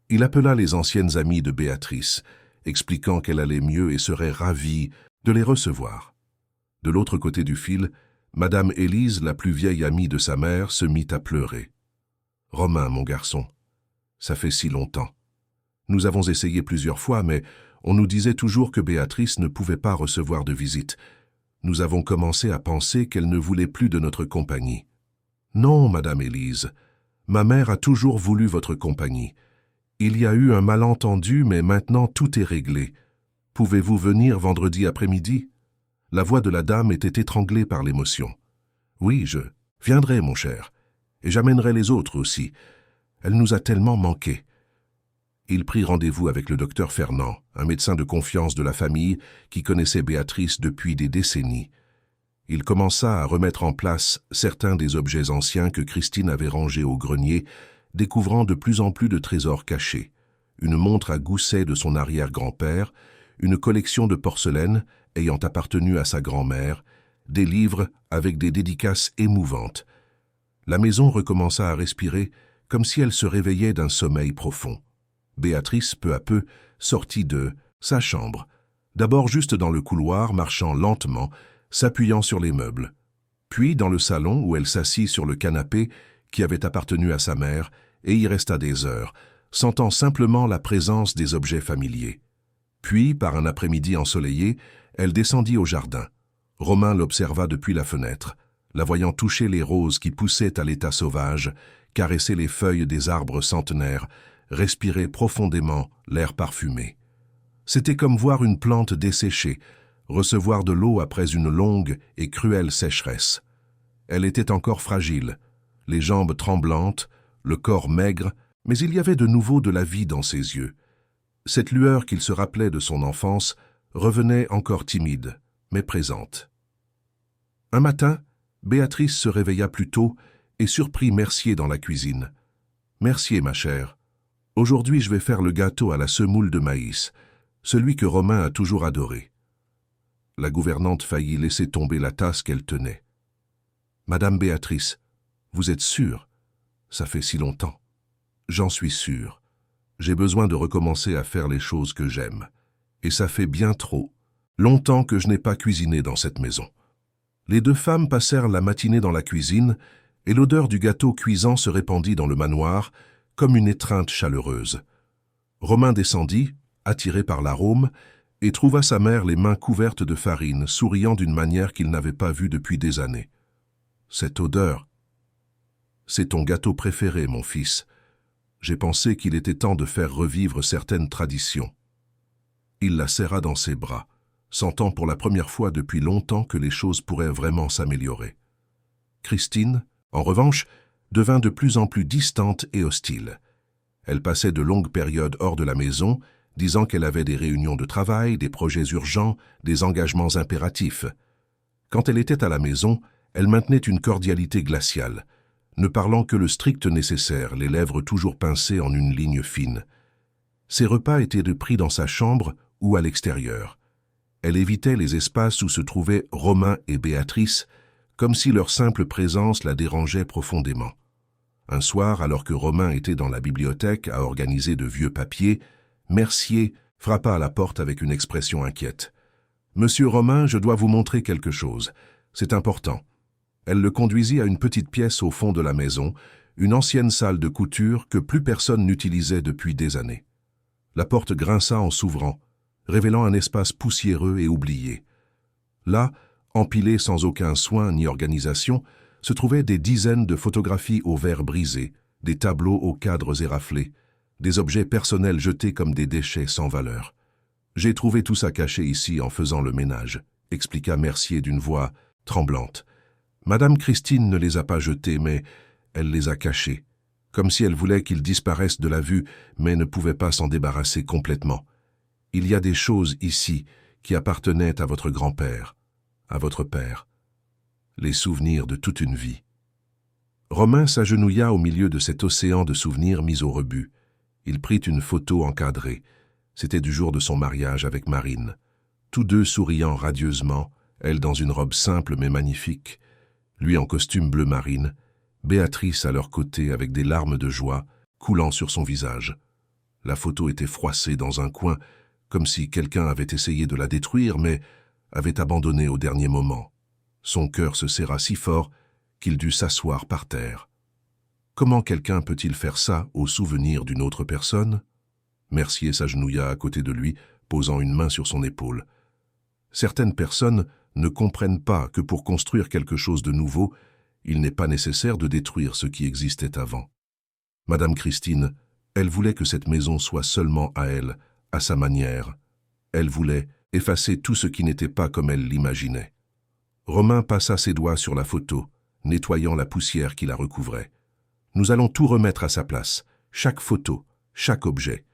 Speaker 1: Il appela les anciennes amies de Béatrice, expliquant qu'elle allait mieux et serait ravie de les recevoir. De l'autre côté du fil, Madame Élise, la plus vieille amie de sa mère, se mit à pleurer. « Romain, mon garçon, ça fait si longtemps. Nous avons essayé plusieurs fois, mais on nous disait toujours que Béatrice ne pouvait pas recevoir de visite. Nous avons commencé à penser qu'elle ne voulait plus de notre compagnie. Non, Madame Élise, ma mère a toujours voulu votre compagnie. Il y a eu un malentendu, mais maintenant tout est réglé. Pouvez-vous venir vendredi après-midi? » La voix de la dame était étranglée par l'émotion. « Oui, je viendrai, mon cher, et j'amènerai les autres aussi. Elle nous a tellement manqué. » Il prit rendez-vous avec le docteur Fernand, un médecin de confiance de la famille qui connaissait Béatrice depuis des décennies. Il commença à remettre en place certains des objets anciens que Christine avait rangés au grenier, découvrant de plus en plus de trésors cachés. Une montre à gousset de son arrière-grand-père, une collection de porcelaine ayant appartenu à sa grand-mère, des livres avec des dédicaces émouvantes. La maison recommença à respirer comme si elle se réveillait d'un sommeil profond. Béatrice, peu à peu, sortit de sa chambre, d'abord juste dans le couloir, marchant lentement, s'appuyant sur les meubles, puis dans le salon où elle s'assit sur le canapé qui avait appartenu à sa mère et y resta des heures, sentant simplement la présence des objets familiers. Puis, par un après-midi ensoleillé, elle descendit au jardin. Romain l'observa depuis la fenêtre, la voyant toucher les roses qui poussaient à l'état sauvage, caresser les feuilles des arbres centenaires, respirer profondément l'air parfumé. C'était comme voir une plante desséchée, recevoir de l'eau après une longue et cruelle sécheresse. Elle était encore fragile, les jambes tremblantes, le corps maigre, mais il y avait de nouveau de la vie dans ses yeux. Cette lueur qu'il se rappelait de son enfance revenait encore timide, mais présente. Un matin, Béatrice se réveilla plus tôt et surprit Mercier dans la cuisine. « Mercier, ma chère, aujourd'hui je vais faire le gâteau à la semoule de maïs, celui que Romain a toujours adoré. » La gouvernante faillit laisser tomber la tasse qu'elle tenait. « Madame Béatrice, vous êtes sûre? Ça fait si longtemps. »« J'en suis sûre. J'ai besoin de recommencer à faire les choses que j'aime. Et ça fait bien trop longtemps que je n'ai pas cuisiné dans cette maison. » Les deux femmes passèrent la matinée dans la cuisine et l'odeur du gâteau cuisant se répandit dans le manoir comme une étreinte chaleureuse. Romain descendit, attiré par l'arôme, et trouva sa mère les mains couvertes de farine, souriant d'une manière qu'il n'avait pas vue depuis des années. « Cette odeur, c'est ton gâteau préféré, mon fils. J'ai pensé qu'il était temps de faire revivre certaines traditions. » Il la serra dans ses bras, sentant pour la première fois depuis longtemps que les choses pourraient vraiment s'améliorer. Christine, en revanche, devint de plus en plus distante et hostile. Elle passait de longues périodes hors de la maison, disant qu'elle avait des réunions de travail, des projets urgents, des engagements impératifs. Quand elle était à la maison, elle maintenait une cordialité glaciale, ne parlant que le strict nécessaire, les lèvres toujours pincées en une ligne fine. Ses repas étaient pris dans sa chambre ou à l'extérieur. Elle évitait les espaces où se trouvaient Romain et Béatrice, comme si leur simple présence la dérangeait profondément. Un soir, alors que Romain était dans la bibliothèque à organiser de vieux papiers, Mercier frappa à la porte avec une expression inquiète. « Monsieur Romain, je dois vous montrer quelque chose. C'est important. » Elle le conduisit à une petite pièce au fond de la maison, une ancienne salle de couture que plus personne n'utilisait depuis des années. La porte grinça en s'ouvrant, révélant un espace poussiéreux et oublié. Là, empilés sans aucun soin ni organisation, se trouvaient des dizaines de photographies aux verres brisés, des tableaux aux cadres éraflés, des objets personnels jetés comme des déchets sans valeur. « J'ai trouvé tout ça caché ici en faisant le ménage », expliqua Mercier d'une voix tremblante. « Madame Christine ne les a pas jetés, mais elle les a cachés, comme si elle voulait qu'ils disparaissent de la vue, mais ne pouvait pas s'en débarrasser complètement. Il y a des choses ici qui appartenaient à votre grand-père, à votre père, les souvenirs de toute une vie. » Romain s'agenouilla au milieu de cet océan de souvenirs mis au rebut. Il prit une photo encadrée. C'était du jour de son mariage avec Marine. Tous deux souriant radieusement, elle dans une robe simple mais magnifique, lui en costume bleu marine, Béatrice à leur côté avec des larmes de joie coulant sur son visage. La photo était froissée dans un coin, comme si quelqu'un avait essayé de la détruire, mais avait abandonné au dernier moment. Son cœur se serra si fort qu'il dut s'asseoir par terre. Comment quelqu'un peut-il faire ça au souvenir d'une autre personne? Mercier s'agenouilla à côté de lui, posant une main sur son épaule. Certaines personnes ne comprennent pas que pour construire quelque chose de nouveau, il n'est pas nécessaire de détruire ce qui existait avant. Madame Christine, elle voulait que cette maison soit seulement à elle, à sa manière. Elle voulait effacer tout ce qui n'était pas comme elle l'imaginait. Romain passa ses doigts sur la photo, nettoyant la poussière qui la recouvrait. « Nous allons tout remettre à sa place, chaque photo, chaque objet.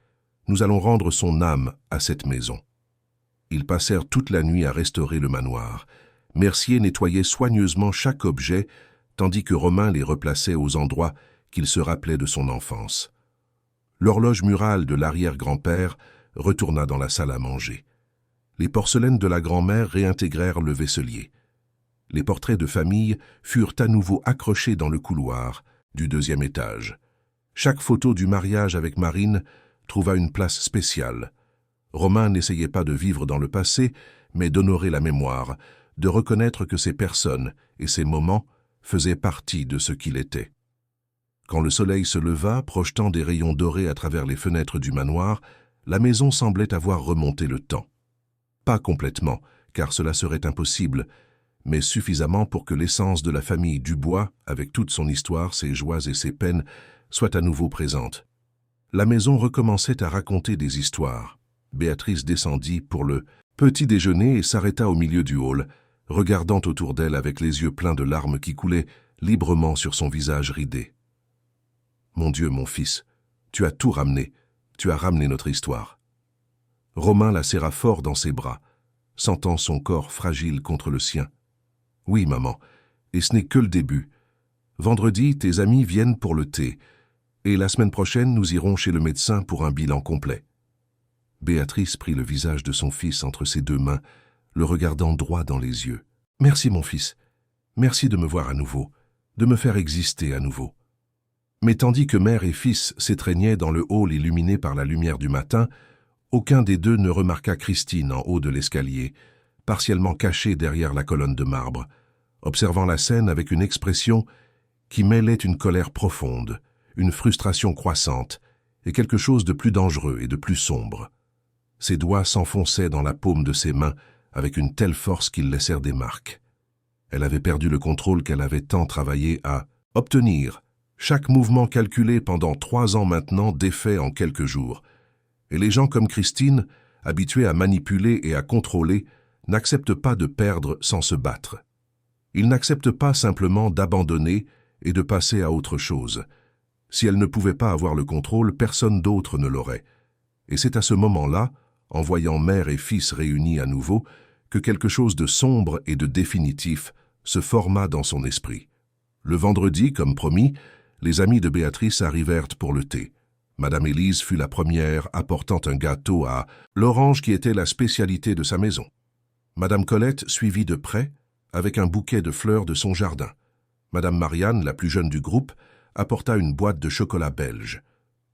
Speaker 1: Nous allons rendre son âme à cette maison. » Ils passèrent toute la nuit à restaurer le manoir. Mercier nettoyait soigneusement chaque objet, tandis que Romain les replaçait aux endroits qu'il se rappelait de son enfance. L'horloge murale de l'arrière-grand-père retourna dans la salle à manger. Les porcelaines de la grand-mère réintégrèrent le vaisselier. Les portraits de famille furent à nouveau accrochés dans le couloir du deuxième étage. Chaque photo du mariage avec Marine trouva une place spéciale. Romain n'essayait pas de vivre dans le passé, mais d'honorer la mémoire, de reconnaître que ces personnes et ces moments faisaient partie de ce qu'il était. Quand le soleil se leva, projetant des rayons dorés à travers les fenêtres du manoir, la maison semblait avoir remonté le temps. Pas complètement, car cela serait impossible, mais suffisamment pour que l'essence de la famille Dubois, avec toute son histoire, ses joies et ses peines, soit à nouveau présente. La maison recommençait à raconter des histoires. Béatrice descendit pour le petit déjeuner et s'arrêta au milieu du hall, regardant autour d'elle avec les yeux pleins de larmes qui coulaient librement sur son visage ridé. « Mon Dieu, mon fils, tu as tout ramené, tu as ramené notre histoire. » Romain la serra fort dans ses bras, sentant son corps fragile contre le sien. « Oui, maman, et ce n'est que le début. Vendredi, tes amis viennent pour le thé, et la semaine prochaine, nous irons chez le médecin pour un bilan complet. » Béatrice prit le visage de son fils entre ses deux mains, le regardant droit dans les yeux. « Merci, mon fils. Merci de me voir à nouveau, de me faire exister à nouveau. » Mais tandis que mère et fils s'étreignaient dans le hall illuminé par la lumière du matin, aucun des deux ne remarqua Christine en haut de l'escalier, partiellement cachée derrière la colonne de marbre, observant la scène avec une expression qui mêlait une colère profonde, une frustration croissante et quelque chose de plus dangereux et de plus sombre. Ses doigts s'enfonçaient dans la paume de ses mains avec une telle force qu'ils laissèrent des marques. Elle avait perdu le contrôle qu'elle avait tant travaillé à obtenir, chaque mouvement calculé pendant 3 ans maintenant défait en quelques jours. Et les gens comme Christine, habitués à manipuler et à contrôler, n'acceptent pas de perdre sans se battre. Ils n'acceptent pas simplement d'abandonner et de passer à autre chose. Si elle ne pouvait pas avoir le contrôle, personne d'autre ne l'aurait. Et c'est à ce moment-là, en voyant mère et fils réunis à nouveau, que quelque chose de sombre et de définitif se forma dans son esprit. Le vendredi, comme promis, les amis de Béatrice arrivèrent pour le thé. Madame Élise fut la première, apportant un gâteau à l'orange qui était la spécialité de sa maison. Madame Colette suivit de près, avec un bouquet de fleurs de son jardin. Madame Marianne, la plus jeune du groupe, apporta une boîte de chocolat belge.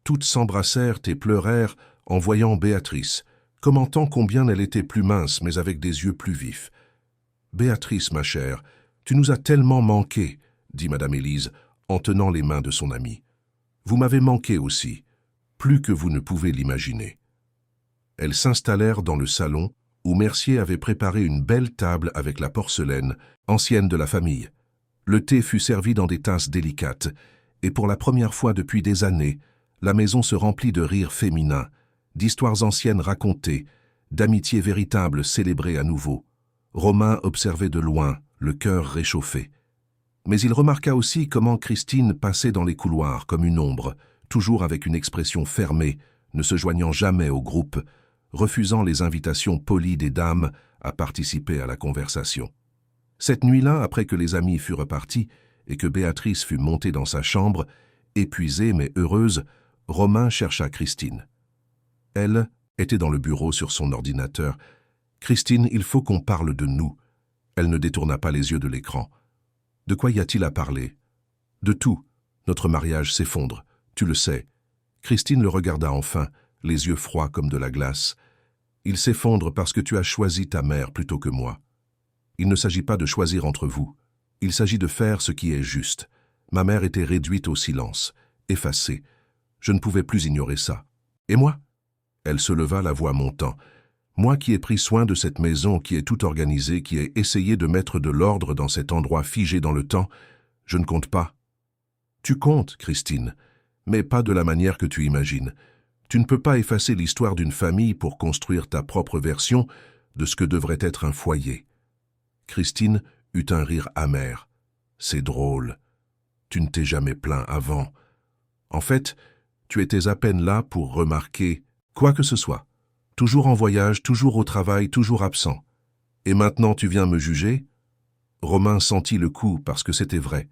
Speaker 1: Toutes s'embrassèrent et pleurèrent en voyant Béatrice, commentant combien elle était plus mince mais avec des yeux plus vifs. « Béatrice, ma chère, tu nous as tellement manqué, » dit Madame Élise, en tenant les mains de son amie. « Vous m'avez manqué aussi, plus que vous ne pouvez l'imaginer. » Elles s'installèrent dans le salon, où Mercier avait préparé une belle table avec la porcelaine, ancienne de la famille. Le thé fut servi dans des tasses délicates, et pour la première fois depuis des années, la maison se remplit de rires féminins, d'histoires anciennes racontées, d'amitiés véritables célébrées à nouveau. Romain observait de loin, le cœur réchauffé. Mais il remarqua aussi comment Christine passait dans les couloirs comme une ombre, toujours avec une expression fermée, ne se joignant jamais au groupe, refusant les invitations polies des dames à participer à la conversation. Cette nuit-là, après que les amis furent repartis et que Béatrice fut montée dans sa chambre, épuisée mais heureuse, Romain chercha Christine. Elle était dans le bureau sur son ordinateur. « Christine, il faut qu'on parle de nous. » Elle ne détourna pas les yeux de l'écran. « De quoi y a-t-il à parler ?»« De tout. Notre mariage s'effondre. Tu le sais. » Christine le regarda enfin, les yeux froids comme de la glace. « Il s'effondre parce que tu as choisi ta mère plutôt que moi. Il ne s'agit pas de choisir entre vous. Il s'agit de faire ce qui est juste. Ma mère était réduite au silence, effacée. Je ne pouvais plus ignorer ça. Et moi ?» Elle se leva, la voix montant. « Moi qui ai pris soin de cette maison, qui ai tout organisé, qui ai essayé de mettre de l'ordre dans cet endroit figé dans le temps, je ne compte pas. » « Tu comptes, Christine, mais pas de la manière que tu imagines. Tu ne peux pas effacer l'histoire d'une famille pour construire ta propre version de ce que devrait être un foyer. » Christine eut un rire amer. « C'est drôle. Tu ne t'es jamais plaint avant. En fait, tu étais à peine là pour remarquer quoi que ce soit. Toujours en voyage, toujours au travail, toujours absent. Et maintenant tu viens me juger ?» Romain sentit le coup parce que c'était vrai.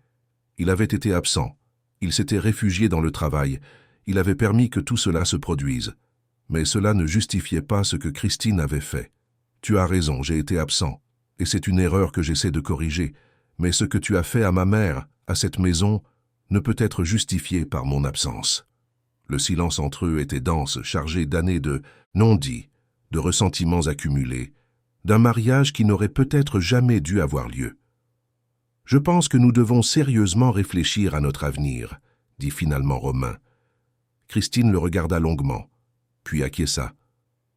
Speaker 1: Il avait été absent. Il s'était réfugié dans le travail. Il avait permis que tout cela se produise. Mais cela ne justifiait pas ce que Christine avait fait. « Tu as raison, j'ai été absent. Et c'est une erreur que j'essaie de corriger. Mais ce que tu as fait à ma mère, à cette maison, ne peut être justifié par mon absence. » Le silence entre eux était dense, chargé d'années de non-dits, de ressentiments accumulés, d'un mariage qui n'aurait peut-être jamais dû avoir lieu. « Je pense que nous devons sérieusement réfléchir à notre avenir, » dit finalement Romain. Christine le regarda longuement, puis acquiesça.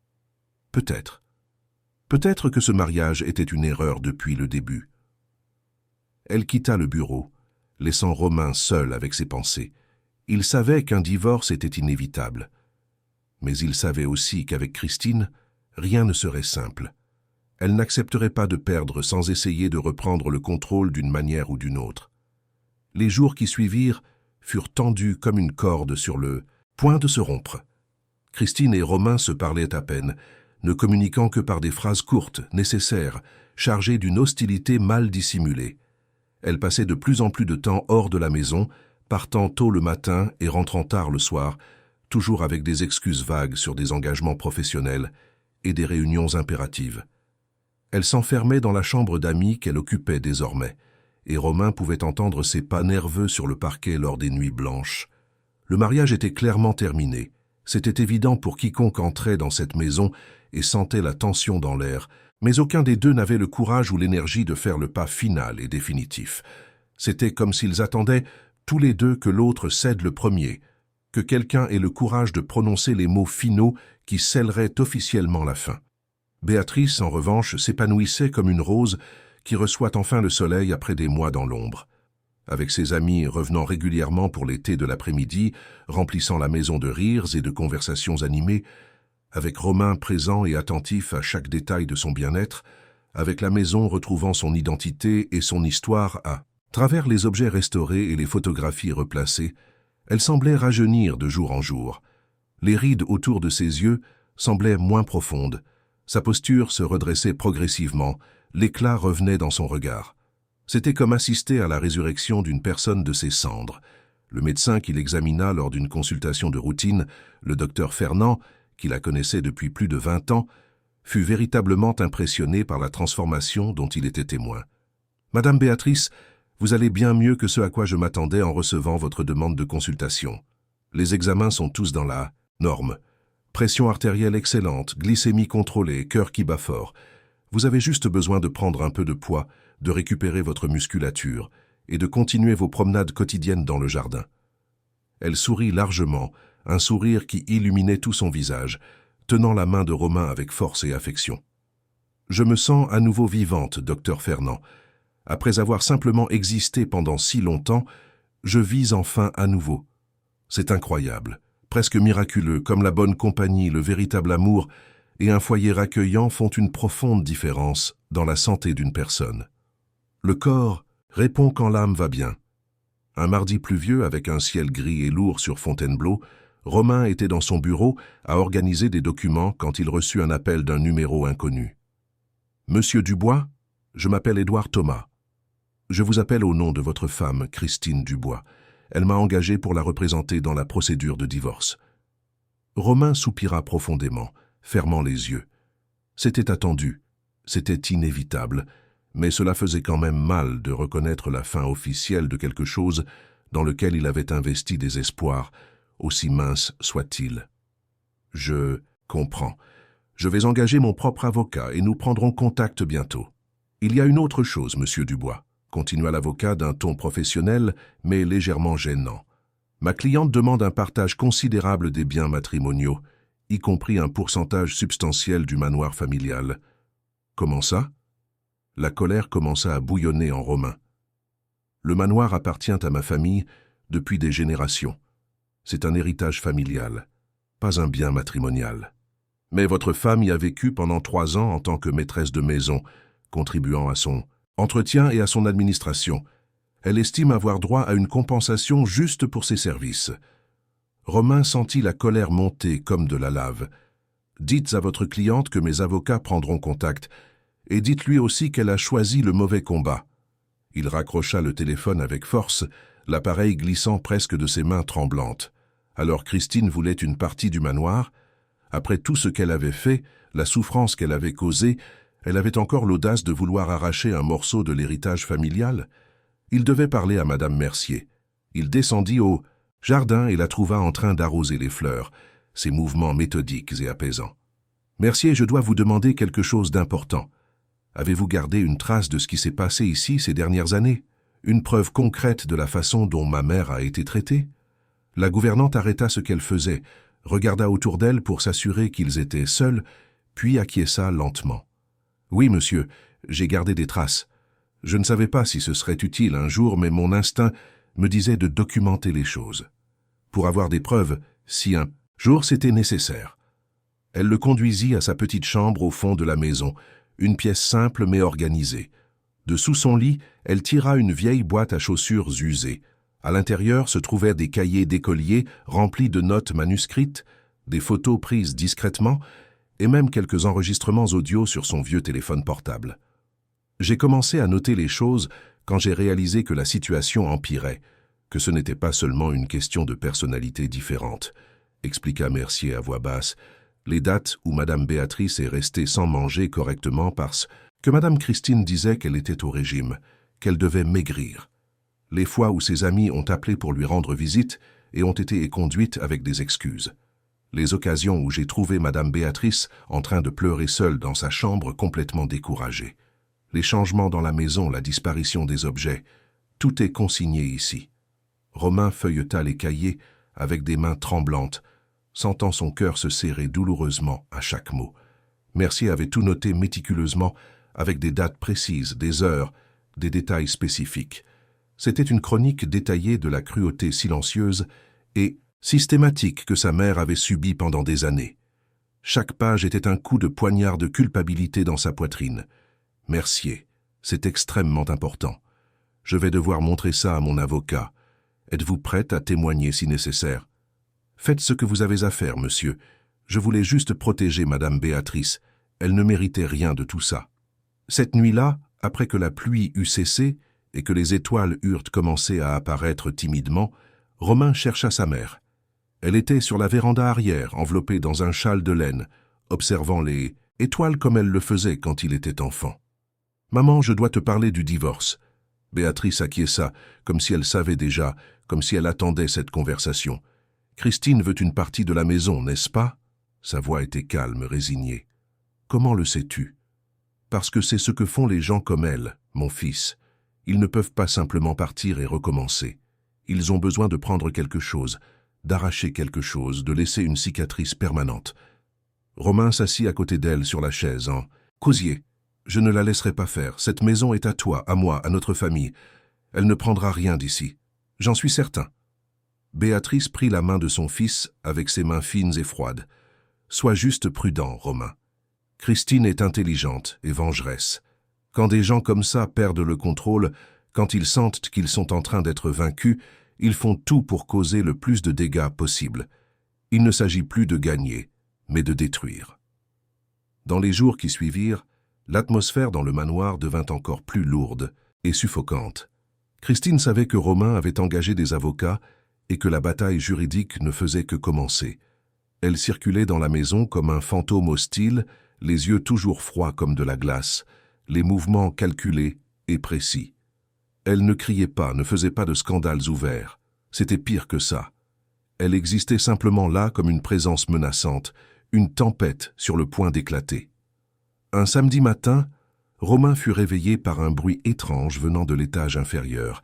Speaker 1: « Peut-être. Peut-être que ce mariage était une erreur depuis le début. » Elle quitta le bureau, laissant Romain seul avec ses pensées. Il savait qu'un divorce était inévitable. Mais il savait aussi qu'avec Christine, rien ne serait simple. Elle n'accepterait pas de perdre sans essayer de reprendre le contrôle d'une manière ou d'une autre. Les jours qui suivirent furent tendus comme une corde sur le point de se rompre. Christine et Romain se parlaient à peine, ne communiquant que par des phrases courtes, nécessaires, chargées d'une hostilité mal dissimulée. Elle passait de plus en plus de temps hors de la maison, partant tôt le matin et rentrant tard le soir, toujours avec des excuses vagues sur des engagements professionnels et des réunions impératives. Elle s'enfermait dans la chambre d'amis qu'elle occupait désormais, et Romain pouvait entendre ses pas nerveux sur le parquet lors des nuits blanches. Le mariage était clairement terminé. C'était évident pour quiconque entrait dans cette maison et sentait la tension dans l'air, mais aucun des deux n'avait le courage ou l'énergie de faire le pas final et définitif. C'était comme s'ils attendaient tous les deux que l'autre cède le premier, que quelqu'un ait le courage de prononcer les mots finaux qui scelleraient officiellement la fin. Béatrice, en revanche, s'épanouissait comme une rose qui reçoit enfin le soleil après des mois dans l'ombre. Avec ses amis revenant régulièrement pour les thés de l'après-midi, remplissant la maison de rires et de conversations animées, avec Romain présent et attentif à chaque détail de son bien-être, avec la maison retrouvant son identité et son histoire à travers les objets restaurés et les photographies replacées, elle semblait rajeunir de jour en jour. Les rides autour de ses yeux semblaient moins profondes. Sa posture se redressait progressivement, l'éclat revenait dans son regard. C'était comme assister à la résurrection d'une personne de ses cendres. Le médecin qui l'examina lors d'une consultation de routine, le docteur Fernand, qui la connaissait depuis plus de 20 ans, fut véritablement impressionné par la transformation dont il était témoin. « Madame Béatrice, vous allez bien mieux que ce à quoi je m'attendais en recevant votre demande de consultation. Les examens sont tous dans la norme. Pression artérielle excellente, glycémie contrôlée, cœur qui bat fort. Vous avez juste besoin de prendre un peu de poids, de récupérer votre musculature et de continuer vos promenades quotidiennes dans le jardin. » Elle sourit largement, un sourire qui illuminait tout son visage, tenant la main de Romain avec force et affection. « Je me sens à nouveau vivante, docteur Fernand. Après avoir simplement existé pendant si longtemps, je vis enfin à nouveau. C'est incroyable, presque miraculeux, comme la bonne compagnie, le véritable amour et un foyer accueillant font une profonde différence dans la santé d'une personne. Le corps répond quand l'âme va bien. » Un mardi pluvieux avec un ciel gris et lourd sur Fontainebleau, Romain était dans son bureau à organiser des documents quand il reçut un appel d'un numéro inconnu. « Monsieur Dubois, je m'appelle Édouard Thomas. Je vous appelle au nom de votre femme, Christine Dubois. Elle m'a engagé pour la représenter dans la procédure de divorce. » Romain soupira profondément, fermant les yeux. C'était attendu, c'était inévitable, mais cela faisait quand même mal de reconnaître la fin officielle de quelque chose dans lequel il avait investi des espoirs, aussi minces soient-ils. « Je comprends. Je vais engager mon propre avocat et nous prendrons contact bientôt. Il y a une autre chose, monsieur Dubois, » continua l'avocat d'un ton professionnel, mais légèrement gênant. « Ma cliente demande un partage considérable des biens matrimoniaux, y compris un pourcentage substantiel du manoir familial. » « Comment ça ?» La colère commença à bouillonner en Romain. « Le manoir appartient à ma famille depuis des générations. C'est un héritage familial, pas un bien matrimonial. Mais votre femme y a vécu pendant 3 ans en tant que maîtresse de maison, contribuant à son entretien et à son administration. Elle estime avoir droit à une compensation juste pour ses services. » Romain sentit la colère monter comme de la lave. « Dites à votre cliente que mes avocats prendront contact, et dites-lui aussi qu'elle a choisi le mauvais combat. » Il raccrocha le téléphone avec force, l'appareil glissant presque de ses mains tremblantes. Alors Christine voulait une partie du manoir. Après tout ce qu'elle avait fait, la souffrance qu'elle avait causée, elle avait encore l'audace de vouloir arracher un morceau de l'héritage familial. Il devait parler à Madame Mercier. Il descendit au jardin et la trouva en train d'arroser les fleurs, ses mouvements méthodiques et apaisants. « Mercier, je dois vous demander quelque chose d'important. Avez-vous gardé une trace de ce qui s'est passé ici ces dernières années? Une preuve concrète de la façon dont ma mère a été traitée ?» La gouvernante arrêta ce qu'elle faisait, regarda autour d'elle pour s'assurer qu'ils étaient seuls, puis acquiesça lentement. « Oui, monsieur, j'ai gardé des traces. Je ne savais pas si ce serait utile un jour, mais mon instinct me disait de documenter les choses. Pour avoir des preuves, si un jour c'était nécessaire. » Elle le conduisit à sa petite chambre au fond de la maison, une pièce simple mais organisée. De sous son lit, elle tira une vieille boîte à chaussures usée. À l'intérieur se trouvaient des cahiers d'écoliers remplis de notes manuscrites, des photos prises discrètement et même quelques enregistrements audio sur son vieux téléphone portable. J'ai commencé à noter les choses quand j'ai réalisé que la situation empirait, que ce n'était pas seulement une question de personnalités différentes, expliqua Mercier à voix basse, les dates où Madame Béatrice est restée sans manger correctement parce que Madame Christine disait qu'elle était au régime, qu'elle devait maigrir. Les fois où ses amis ont appelé pour lui rendre visite et ont été conduites avec des excuses. Les occasions où j'ai trouvé Madame Béatrice en train de pleurer seule dans sa chambre complètement découragée. Les changements dans la maison, la disparition des objets, tout est consigné ici. Romain feuilleta les cahiers avec des mains tremblantes, sentant son cœur se serrer douloureusement à chaque mot. Mercier avait tout noté méticuleusement, avec des dates précises, des heures, des détails spécifiques. C'était une chronique détaillée de la cruauté silencieuse et systématique que sa mère avait subie pendant des années. Chaque page était un coup de poignard de culpabilité dans sa poitrine. Mercier, c'est extrêmement important. Je vais devoir montrer ça à mon avocat. Êtes-vous prête à témoigner si nécessaire? Faites ce que vous avez à faire, monsieur. Je voulais juste protéger Madame Béatrice. Elle ne méritait rien de tout ça. Cette nuit-là, après que la pluie eut cessé et que les étoiles eurent commencé à apparaître timidement, Romain chercha sa mère. Elle était sur la véranda arrière, enveloppée dans un châle de laine, observant les étoiles comme elle le faisait quand il était enfant. « Maman, je dois te parler du divorce. » Béatrice acquiesça, comme si elle savait déjà, comme si elle attendait cette conversation. « Christine veut une partie de la maison, n'est-ce pas ?» Sa voix était calme, résignée. « Comment le sais-tu ?»« Parce que c'est ce que font les gens comme elle, mon fils. Ils ne peuvent pas simplement partir et recommencer. Ils ont besoin de prendre quelque chose, d'arracher quelque chose, de laisser une cicatrice permanente. » Romain s'assit à côté d'elle sur la chaise en « Causier, je ne la laisserai pas faire. Cette maison est à toi, à moi, à notre famille. Elle ne prendra rien d'ici. J'en suis certain. » Béatrice prit la main de son fils avec ses mains fines et froides. « Sois juste prudent, Romain. Christine est intelligente et vengeresse. Quand des gens comme ça perdent le contrôle, quand ils sentent qu'ils sont en train d'être vaincus, ils font tout pour causer le plus de dégâts possible. Il ne s'agit plus de gagner, mais de détruire. » Dans les jours qui suivirent, l'atmosphère dans le manoir devint encore plus lourde et suffocante. Christine savait que Romain avait engagé des avocats et que la bataille juridique ne faisait que commencer. Elle circulait dans la maison comme un fantôme hostile, les yeux toujours froids comme de la glace, les mouvements calculés et précis. Elle ne criait pas, ne faisait pas de scandales ouverts. C'était pire que ça. Elle existait simplement là comme une présence menaçante, une tempête sur le point d'éclater. Un samedi matin, Romain fut réveillé par un bruit étrange venant de l'étage inférieur.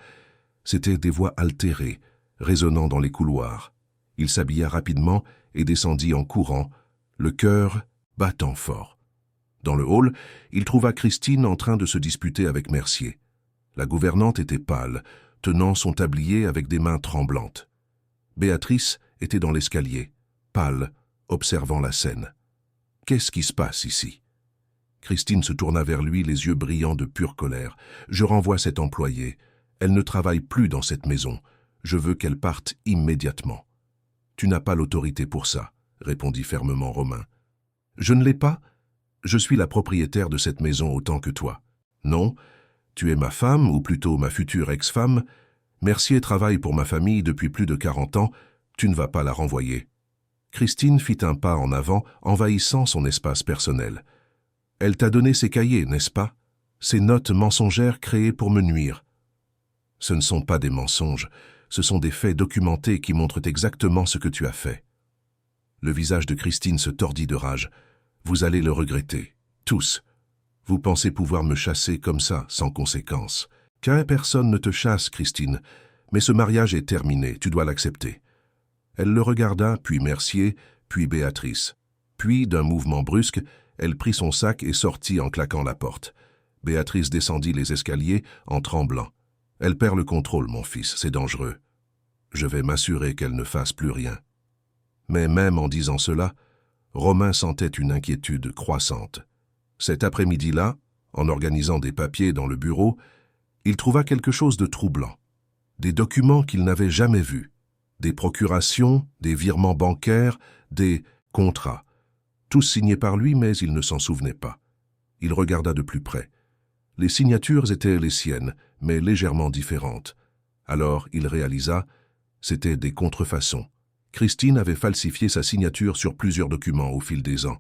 Speaker 1: C'étaient des voix altérées, résonnant dans les couloirs. Il s'habilla rapidement et descendit en courant, le cœur battant fort. Dans le hall, il trouva Christine en train de se disputer avec Mercier. La gouvernante était pâle, tenant son tablier avec des mains tremblantes. Béatrice était dans l'escalier, pâle, observant la scène. « Qu'est-ce qui se passe ici ?» Christine se tourna vers lui, les yeux brillants de pure colère. « Je renvoie cette employée. Elle ne travaille plus dans cette maison. Je veux qu'elle parte immédiatement. »« Tu n'as pas l'autorité pour ça, » répondit fermement Romain. « Je ne l'ai pas. Je suis la propriétaire de cette maison autant que toi. Non, tu es ma femme, ou plutôt ma future ex-femme. Mercier travaille pour ma famille depuis plus de 40 ans. Tu ne vas pas la renvoyer. » Christine fit un pas en avant, envahissant son espace personnel. « Elle t'a donné ses cahiers, n'est-ce pas? Ces notes mensongères créées pour me nuire. » « Ce ne sont pas des mensonges, ce sont des faits documentés qui montrent exactement ce que tu as fait. » Le visage de Christine se tordit de rage. « Vous allez le regretter, tous. Vous pensez pouvoir me chasser comme ça, sans conséquence. Car personne ne te chasse, Christine, mais ce mariage est terminé, tu dois l'accepter. » Elle le regarda, puis Mercier, puis Béatrice. Puis, d'un mouvement brusque, elle prit son sac et sortit en claquant la porte. Béatrice descendit les escaliers en tremblant. « Elle perd le contrôle, mon fils, c'est dangereux. Je vais m'assurer qu'elle ne fasse plus rien. » Mais même en disant cela, Romain sentait une inquiétude croissante. Cet après-midi-là, en organisant des papiers dans le bureau, il trouva quelque chose de troublant. Des documents qu'il n'avait jamais vus. Des procurations, des virements bancaires, des contrats. Tous signés par lui, mais il ne s'en souvenait pas. Il regarda de plus près. Les signatures étaient les siennes, mais légèrement différentes. Alors il réalisa, c'étaient des contrefaçons. Christine avait falsifié sa signature sur plusieurs documents au fil des ans.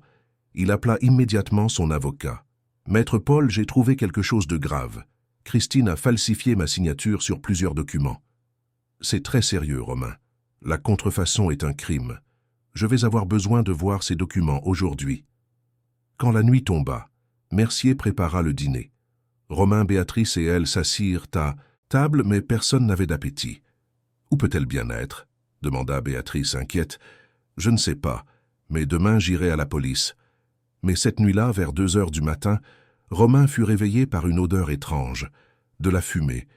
Speaker 1: Il appela immédiatement son avocat. « Maître Paul, j'ai trouvé quelque chose de grave. Christine a falsifié ma signature sur plusieurs documents. C'est très sérieux, Romain. La contrefaçon est un crime. Je vais avoir besoin de voir ces documents aujourd'hui. » Quand la nuit tomba, Mercier prépara le dîner. Romain, Béatrice et elle s'assirent à table, mais personne n'avait d'appétit. « Où peut-elle bien être ?» demanda Béatrice inquiète. « Je ne sais pas, mais demain j'irai à la police. » Mais cette nuit-là, vers 2 heures du matin, Romain fut réveillé par une odeur étrange, de la fumée.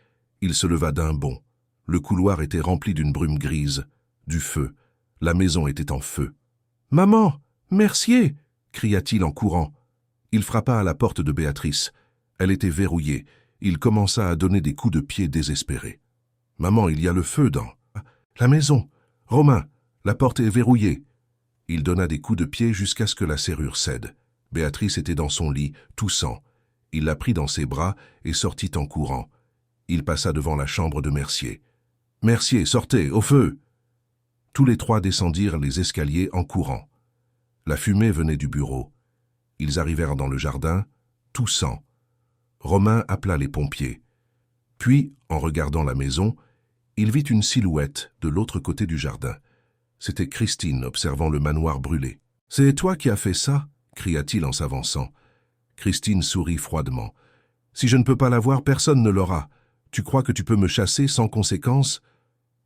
Speaker 1: Il se leva d'un bond. Le couloir était rempli d'une brume grise, du feu. La maison était en feu. « Maman, Mercier !» cria-t-il en courant. Il frappa à la porte de Béatrice. Elle était verrouillée. Il commença à donner des coups de pied désespérés. « Maman, il y a le feu dans la maison. Romain, la porte est verrouillée. » Il donna des coups de pied jusqu'à ce que la serrure cède. Béatrice était dans son lit, toussant. Il la prit dans ses bras et sortit en courant. Il passa devant la chambre de Mercier. « Mercier, sortez, au feu !» Tous les trois descendirent les escaliers en courant. La fumée venait du bureau. Ils arrivèrent dans le jardin, toussant. Romain appela les pompiers. Puis, en regardant la maison, il vit une silhouette de l'autre côté du jardin. C'était Christine observant le manoir brûlé. « C'est toi qui as fait ça ?» cria-t-il en s'avançant. Christine sourit froidement. « Si je ne peux pas la voir, personne ne l'aura. Tu crois que tu peux me chasser sans conséquence ?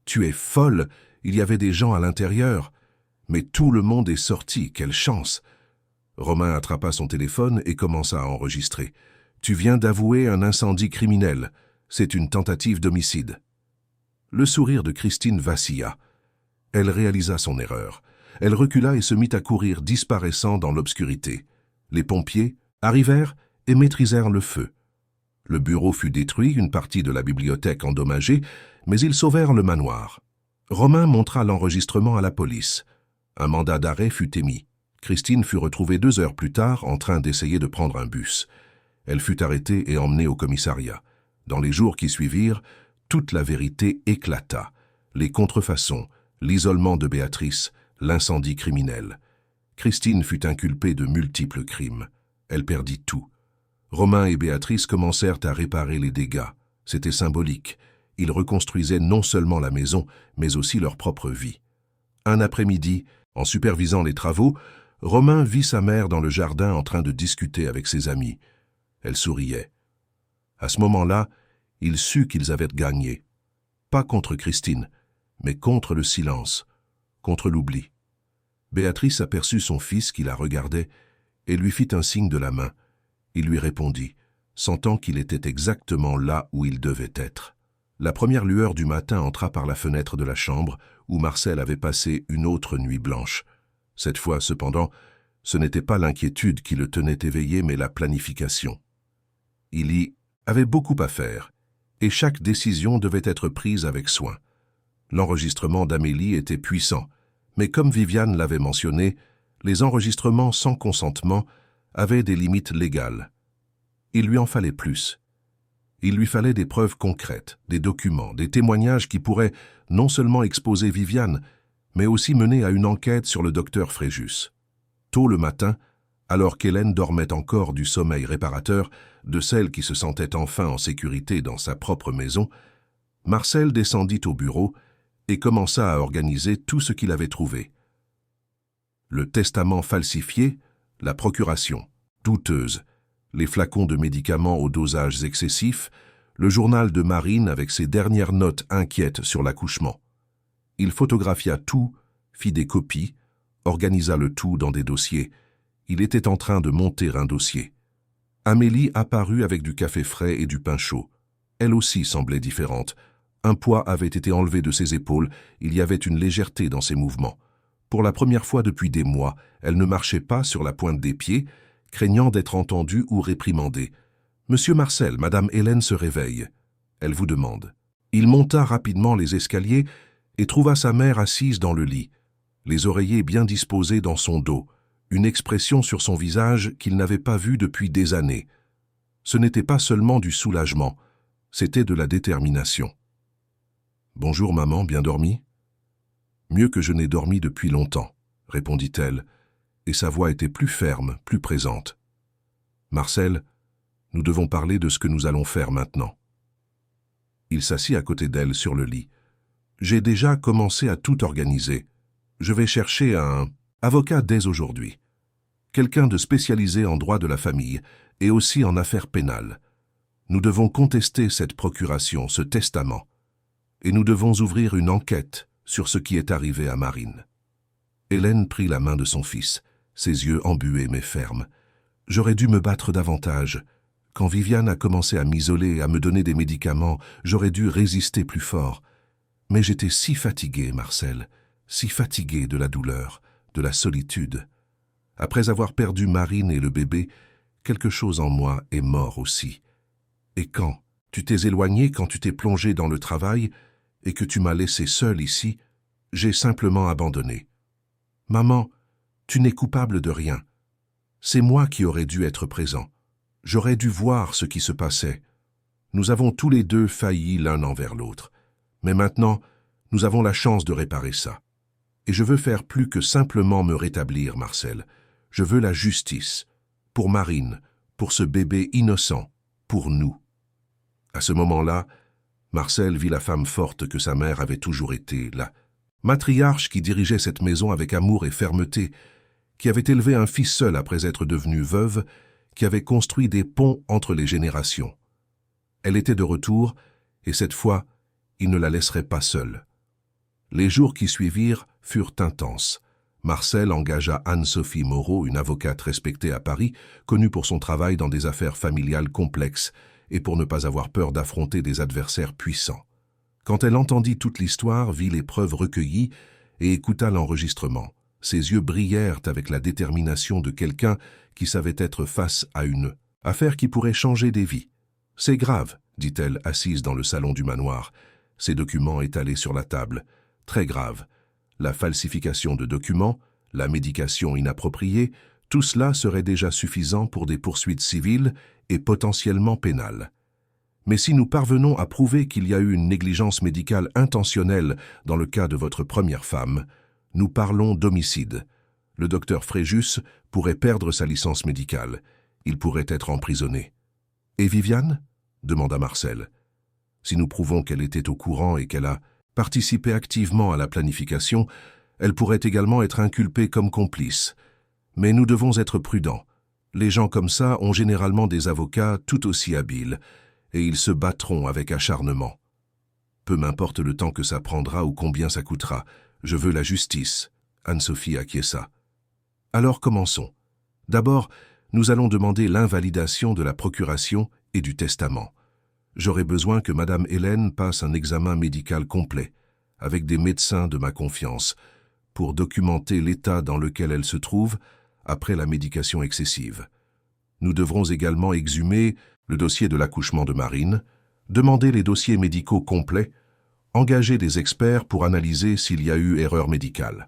Speaker 1: Tu es folle, il y avait des gens à l'intérieur. Mais tout le monde est sorti, quelle chance !» Romain attrapa son téléphone et commença à enregistrer. « Tu viens d'avouer un incendie criminel. C'est une tentative d'homicide. » Le sourire de Christine vacilla. Elle réalisa son erreur. Elle recula et se mit à courir, disparaissant dans l'obscurité. Les pompiers arrivèrent et maîtrisèrent le feu. Le bureau fut détruit, une partie de la bibliothèque endommagée, mais ils sauvèrent le manoir. Romain montra l'enregistrement à la police. Un mandat d'arrêt fut émis. Christine fut retrouvée 2 heures plus tard en train d'essayer de prendre un bus. Elle fut arrêtée et emmenée au commissariat. Dans les jours qui suivirent, toute la vérité éclata. Les contrefaçons, l'isolement de Béatrice, l'incendie criminel. Christine fut inculpée de multiples crimes. Elle perdit tout. Romain et Béatrice commencèrent à réparer les dégâts. C'était symbolique. Ils reconstruisaient non seulement la maison, mais aussi leur propre vie. Un après-midi, en supervisant les travaux, Romain vit sa mère dans le jardin en train de discuter avec ses amis. Elle souriait. À ce moment-là, il sut qu'ils avaient gagné. Pas contre Christine, mais contre le silence, contre l'oubli. Béatrice aperçut son fils qui la regardait et lui fit un signe de la main. Il lui répondit, sentant qu'il était exactement là où il devait être. La première lueur du matin entra par la fenêtre de la chambre où Marcel avait passé une autre nuit blanche. Cette fois, cependant, ce n'était pas l'inquiétude qui le tenait éveillé, mais la planification. Il y avait beaucoup à faire, et chaque décision devait être prise avec soin. L'enregistrement d'Amélie était puissant, mais comme Viviane l'avait mentionné, les enregistrements sans consentement avaient des limites légales. Il lui en fallait plus. Il lui fallait des preuves concrètes, des documents, des témoignages qui pourraient non seulement exposer Viviane, mais aussi mener à une enquête sur le docteur Fréjus. Tôt le matin, alors qu'Hélène dormait encore du sommeil réparateur de celle qui se sentait enfin en sécurité dans sa propre maison, Marcel descendit au bureau et commença à organiser tout ce qu'il avait trouvé. Le testament falsifié, la procuration, douteuse, les flacons de médicaments aux dosages excessifs, le journal de Marine avec ses dernières notes inquiètes sur l'accouchement. Il photographia tout, fit des copies, organisa le tout dans des dossiers. Il était en train de monter un dossier. Amélie apparut avec du café frais et du pain chaud. Elle aussi semblait différente. Un poids avait été enlevé de ses épaules, il y avait une légèreté dans ses mouvements. Pour la première fois depuis des mois, elle ne marchait pas sur la pointe des pieds, craignant d'être entendue ou réprimandée. « Monsieur Marcel, Madame Hélène se réveille. Elle vous demande. » Il monta rapidement les escaliers et trouva sa mère assise dans le lit, les oreillers bien disposés dans son dos, une expression sur son visage qu'il n'avait pas vue depuis des années. Ce n'était pas seulement du soulagement, c'était de la détermination. « Bonjour maman, bien dormi ?»« Mieux que je n'ai dormi depuis longtemps, » répondit-elle, et sa voix était plus ferme, plus présente. « Marcel, Nous devons parler de ce que nous allons faire maintenant. Il s'assit à côté d'elle sur le lit. J'ai déjà commencé à tout organiser. Je vais chercher un avocat dès aujourd'hui. Quelqu'un de spécialisé en droit de la famille et aussi en affaires pénales. Nous devons contester cette procuration, ce testament. Et nous devons ouvrir une enquête sur ce qui est arrivé à Marine. Hélène prit la main de son fils, ses yeux embués mais fermes. J'aurais dû me battre davantage. Quand Viviane a commencé à m'isoler, à me donner des médicaments, j'aurais dû résister plus fort. Mais j'étais si fatigué, Marcel, si fatigué de la douleur, de la solitude. Après avoir perdu Marine et le bébé, quelque chose en moi est mort aussi. Et quand tu t'es éloigné, quand tu t'es plongé dans le travail et que tu m'as laissé seul ici, j'ai simplement abandonné. Maman, tu n'es coupable de rien. C'est moi qui aurais dû être présent. J'aurais dû voir ce qui se passait. Nous avons tous les deux failli l'un envers l'autre. Mais maintenant, nous avons la chance de réparer ça. Et je veux faire plus que simplement me rétablir, Marcel. Je veux la justice. Pour Marine, pour ce bébé innocent, pour nous. À ce moment-là, Marcel vit la femme forte que sa mère avait toujours été, la matriarche qui dirigeait cette maison avec amour et fermeté, qui avait élevé un fils seul après être devenue veuve, qui avait construit des ponts entre les générations. Elle était de retour, et cette fois, il ne la laisserait pas seule. Les jours qui suivirent furent intenses. Marcel engagea Anne-Sophie Moreau, une avocate respectée à Paris, connue pour son travail dans des affaires familiales complexes et pour ne pas avoir peur d'affronter des adversaires puissants. Quand elle entendit toute l'histoire, vit les preuves recueillies et écouta l'enregistrement, ses yeux brillèrent avec la détermination de quelqu'un qui savait être face à une affaire qui pourrait changer des vies. « C'est grave », dit-elle assise dans le salon du manoir, ses documents étalés sur la table. « Très grave. La falsification de documents, la médication inappropriée, tout cela serait déjà suffisant pour des poursuites civiles et potentiellement pénales. Mais si nous parvenons à prouver qu'il y a eu une négligence médicale intentionnelle dans le cas de votre première femme, nous parlons d'homicide. Le docteur Fréjus pourrait perdre sa licence médicale. Il pourrait être emprisonné. « Et Viviane ?» demanda Marcel. « Si nous prouvons qu'elle était au courant et qu'elle a participé activement à la planification, elle pourrait également être inculpée comme complice. Mais nous devons être prudents. Les gens comme ça ont généralement des avocats tout aussi habiles, et ils se battront avec acharnement. Peu m'importe le temps que ça prendra ou combien ça coûtera. Je veux la justice. » Anne-Sophie acquiesça. « Alors commençons. D'abord, nous allons demander l'invalidation de la procuration et du testament. J'aurai besoin que Madame Hélène passe un examen médical complet, avec des médecins de ma confiance, pour documenter l'état dans lequel elle se trouve après la médication excessive. Nous devrons également exhumer le dossier de l'accouchement de Marine, demander les dossiers médicaux complets, engager des experts pour analyser s'il y a eu erreur médicale. »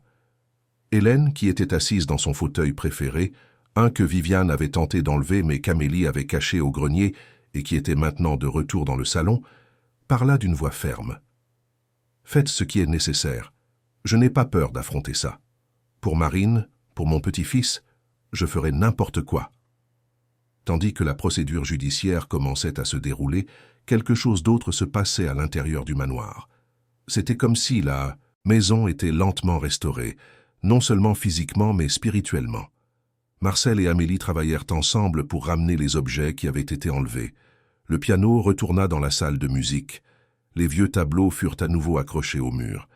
Speaker 1: Hélène, qui était assise dans son fauteuil préféré, un que Viviane avait tenté d'enlever mais qu'Amélie avait caché au grenier et qui était maintenant de retour dans le salon, parla d'une voix ferme. « Faites ce qui est nécessaire. Je n'ai pas peur d'affronter ça. Pour Marine, pour mon petit-fils, je ferai n'importe quoi. » Tandis que la procédure judiciaire commençait à se dérouler, quelque chose d'autre se passait à l'intérieur du manoir. C'était comme si la maison était lentement restaurée, non seulement physiquement mais spirituellement. Marcel et Amélie travaillèrent ensemble pour ramener les objets qui avaient été enlevés. Le piano retourna dans la salle de musique. Les vieux tableaux furent à nouveau accrochés au mur.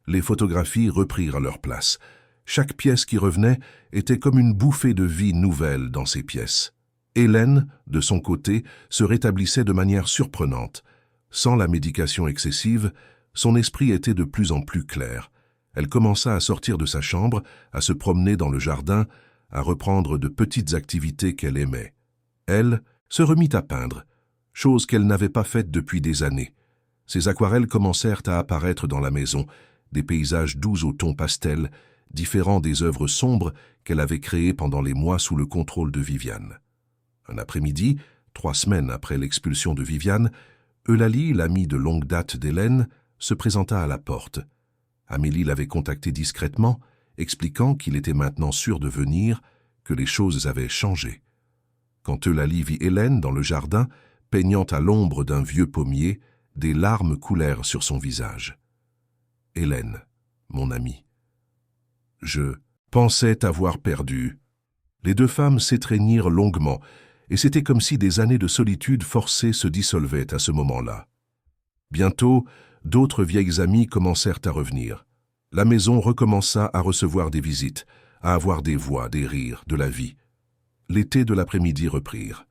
Speaker 1: Les photographies reprirent leur place. Chaque pièce qui revenait était comme une bouffée de vie nouvelle dans ces pièces. Hélène, de son côté, se rétablissait de manière surprenante. Sans la médication excessive, son esprit était de plus en plus clair. Elle commença à sortir de sa chambre, à se promener dans le jardin, à reprendre de petites activités qu'elle aimait. Elle se remit à peindre, chose qu'elle n'avait pas faite depuis des années. Ses aquarelles commencèrent à apparaître dans la maison, des paysages doux au ton pastel, différents des œuvres sombres qu'elle avait créées pendant les mois sous le contrôle de Viviane. Un après-midi, 3 semaines après l'expulsion de Viviane, Eulalie, l'amie de longue date d'Hélène, se présenta à la porte. Amélie l'avait contacté discrètement, expliquant qu'il était maintenant sûr de venir, que les choses avaient changé. Quand Eulalie vit Hélène dans le jardin, peignant à l'ombre d'un vieux pommier, des larmes coulèrent sur son visage. « Hélène, mon amie, je pensais t'avoir perdue. » Les deux femmes s'étreignirent longuement, et c'était comme si des années de solitude forcée se dissolvaient à ce moment-là. Bientôt, d'autres vieilles amies commencèrent à revenir. La maison recommença à recevoir des visites, à avoir des voix, des rires, de la vie. L'été de l'après-midi reprirent.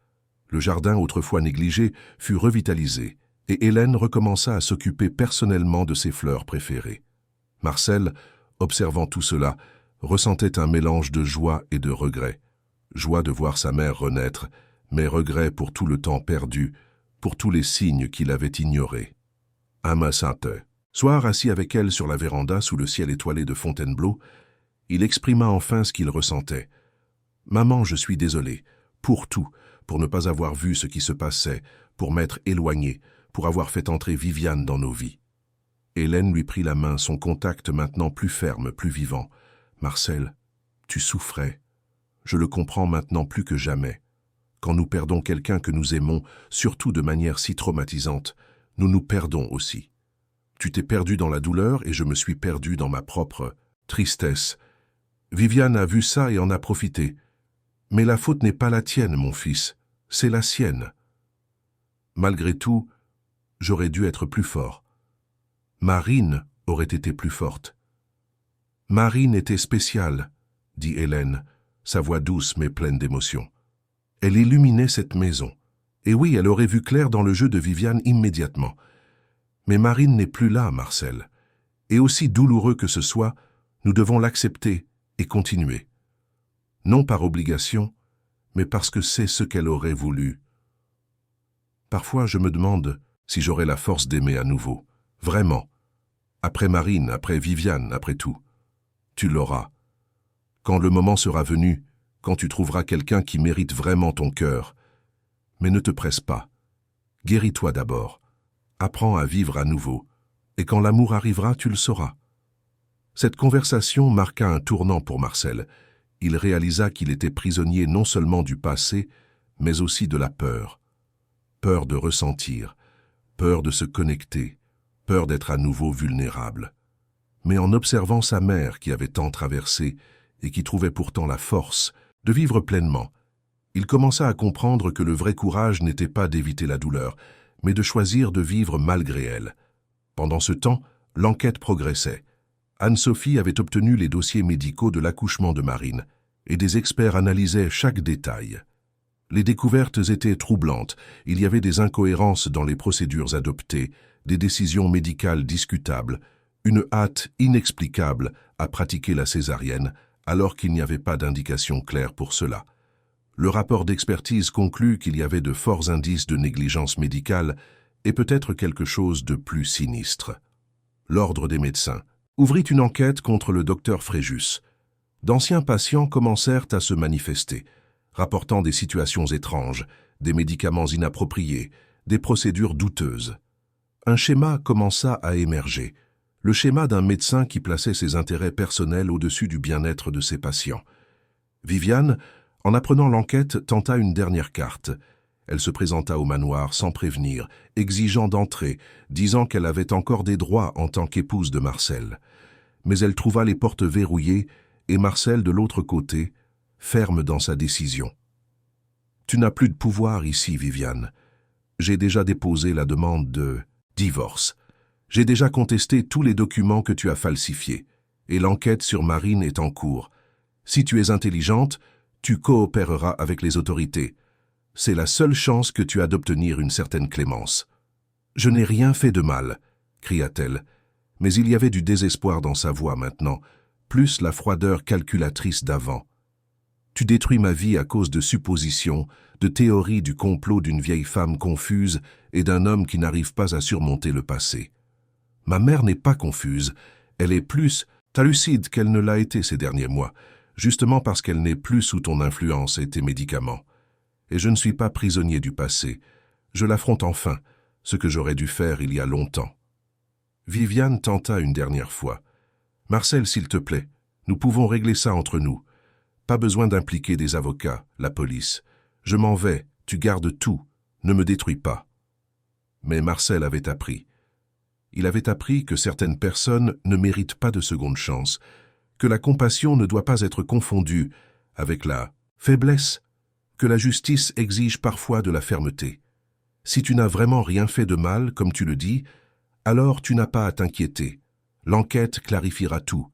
Speaker 1: Le jardin, autrefois négligé, fut revitalisé, et Hélène recommença à s'occuper personnellement de ses fleurs préférées. Marcel, observant tout cela, ressentait un mélange de joie et de regret. Joie de voir sa mère renaître, mais regret pour tout le temps perdu, pour tous les signes qu'il avait ignorés. Un soir, assis avec elle sur la véranda sous le ciel étoilé de Fontainebleau, il exprima enfin ce qu'il ressentait. « Maman, je suis désolé, pour tout, pour ne pas avoir vu ce qui se passait, pour m'être éloigné, pour avoir fait entrer Viviane dans nos vies. » Hélène lui prit la main, son contact maintenant plus ferme, plus vivant. « Marcel, tu souffrais. Je le comprends maintenant plus que jamais. Quand nous perdons quelqu'un que nous aimons, surtout de manière si traumatisante, nous nous perdons aussi. Tu t'es perdu dans la douleur et je me suis perdu dans ma propre tristesse. Viviane a vu ça et en a profité. Mais la faute n'est pas la tienne, mon fils, c'est la sienne. Malgré tout, j'aurais dû être plus fort. Marine aurait été plus forte. Marine était spéciale, dit Hélène, sa voix douce mais pleine d'émotion. Elle illuminait cette maison. Et oui, elle aurait vu clair dans le jeu de Viviane immédiatement. Mais Marine n'est plus là, Marcel. Et aussi douloureux que ce soit, nous devons l'accepter et continuer. Non par obligation, mais parce que c'est ce qu'elle aurait voulu. Parfois, je me demande si j'aurai la force d'aimer à nouveau. Vraiment. Après Marine, après Viviane, après tout. Tu l'auras. Quand le moment sera venu, quand tu trouveras quelqu'un qui mérite vraiment ton cœur. Mais ne te presse pas. Guéris-toi d'abord. Apprends à vivre à nouveau. Et quand l'amour arrivera, tu le sauras. Cette conversation marqua un tournant pour Marcel. Il réalisa qu'il était prisonnier non seulement du passé, mais aussi de la peur. Peur de ressentir, peur de se connecter, peur d'être à nouveau vulnérable. Mais en observant sa mère qui avait tant traversé et qui trouvait pourtant la force de vivre pleinement, il commença à comprendre que le vrai courage n'était pas d'éviter la douleur, mais de choisir de vivre malgré elle. Pendant ce temps, l'enquête progressait. Anne-Sophie avait obtenu les dossiers médicaux de l'accouchement de Marine, et des experts analysaient chaque détail. Les découvertes étaient troublantes, il y avait des incohérences dans les procédures adoptées, des décisions médicales discutables, une hâte inexplicable à pratiquer la césarienne, alors qu'il n'y avait pas d'indication claire pour cela. Le rapport d'expertise conclut qu'il y avait de forts indices de négligence médicale et peut-être quelque chose de plus sinistre. L'Ordre des médecins ouvrit une enquête contre le docteur Fréjus. D'anciens patients commencèrent à se manifester, rapportant des situations étranges, des médicaments inappropriés, des procédures douteuses. Un schéma commença à émerger, le schéma d'un médecin qui plaçait ses intérêts personnels au-dessus du bien-être de ses patients. Viviane, en apprenant l'enquête, tenta une dernière carte. Elle se présenta au manoir sans prévenir, exigeant d'entrer, disant qu'elle avait encore des droits en tant qu'épouse de Marcel. Mais elle trouva les portes verrouillées et Marcel de l'autre côté, ferme dans sa décision. « Tu n'as plus de pouvoir ici, Viviane. J'ai déjà déposé la demande de divorce. J'ai déjà contesté tous les documents que tu as falsifiés, et l'enquête sur Marine est en cours. Si tu es intelligente, tu coopéreras avec les autorités. C'est la seule chance que tu as d'obtenir une certaine clémence. »« Je n'ai rien fait de mal, » cria-t-elle, mais il y avait du désespoir dans sa voix maintenant, plus la froideur calculatrice d'avant. « Tu détruis ma vie à cause de suppositions, de théories du complot d'une vieille femme confuse et d'un homme qui n'arrive pas à surmonter le passé. Ma mère n'est pas confuse, elle est plus lucide qu'elle ne l'a été ces derniers mois, justement parce qu'elle n'est plus sous ton influence et tes médicaments. Et je ne suis pas prisonnier du passé. Je l'affronte enfin, ce que j'aurais dû faire il y a longtemps. » Viviane tenta une dernière fois. « Marcel, s'il te plaît, nous pouvons régler ça entre nous. Pas besoin d'impliquer des avocats, la police. Je m'en vais, tu gardes tout, ne me détruis pas. » Mais Marcel avait appris. Il avait appris que certaines personnes ne méritent pas de seconde chance, que la compassion ne doit pas être confondue avec la faiblesse, que la justice exige parfois de la fermeté. Si tu n'as vraiment rien fait de mal, comme tu le dis, alors tu n'as pas à t'inquiéter. L'enquête clarifiera tout.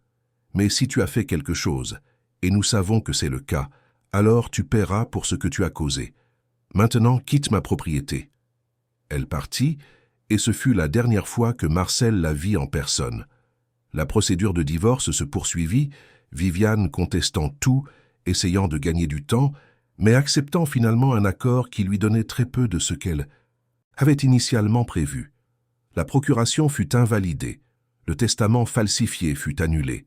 Speaker 1: Mais si tu as fait quelque chose, et nous savons que c'est le cas, alors tu paieras pour ce que tu as causé. Maintenant, quitte ma propriété. » Elle partit, et ce fut la dernière fois que Marcel la vit en personne. La procédure de divorce se poursuivit, Viviane contestant tout, essayant de gagner du temps, mais acceptant finalement un accord qui lui donnait très peu de ce qu'elle avait initialement prévu. La procuration fut invalidée, le testament falsifié fut annulé,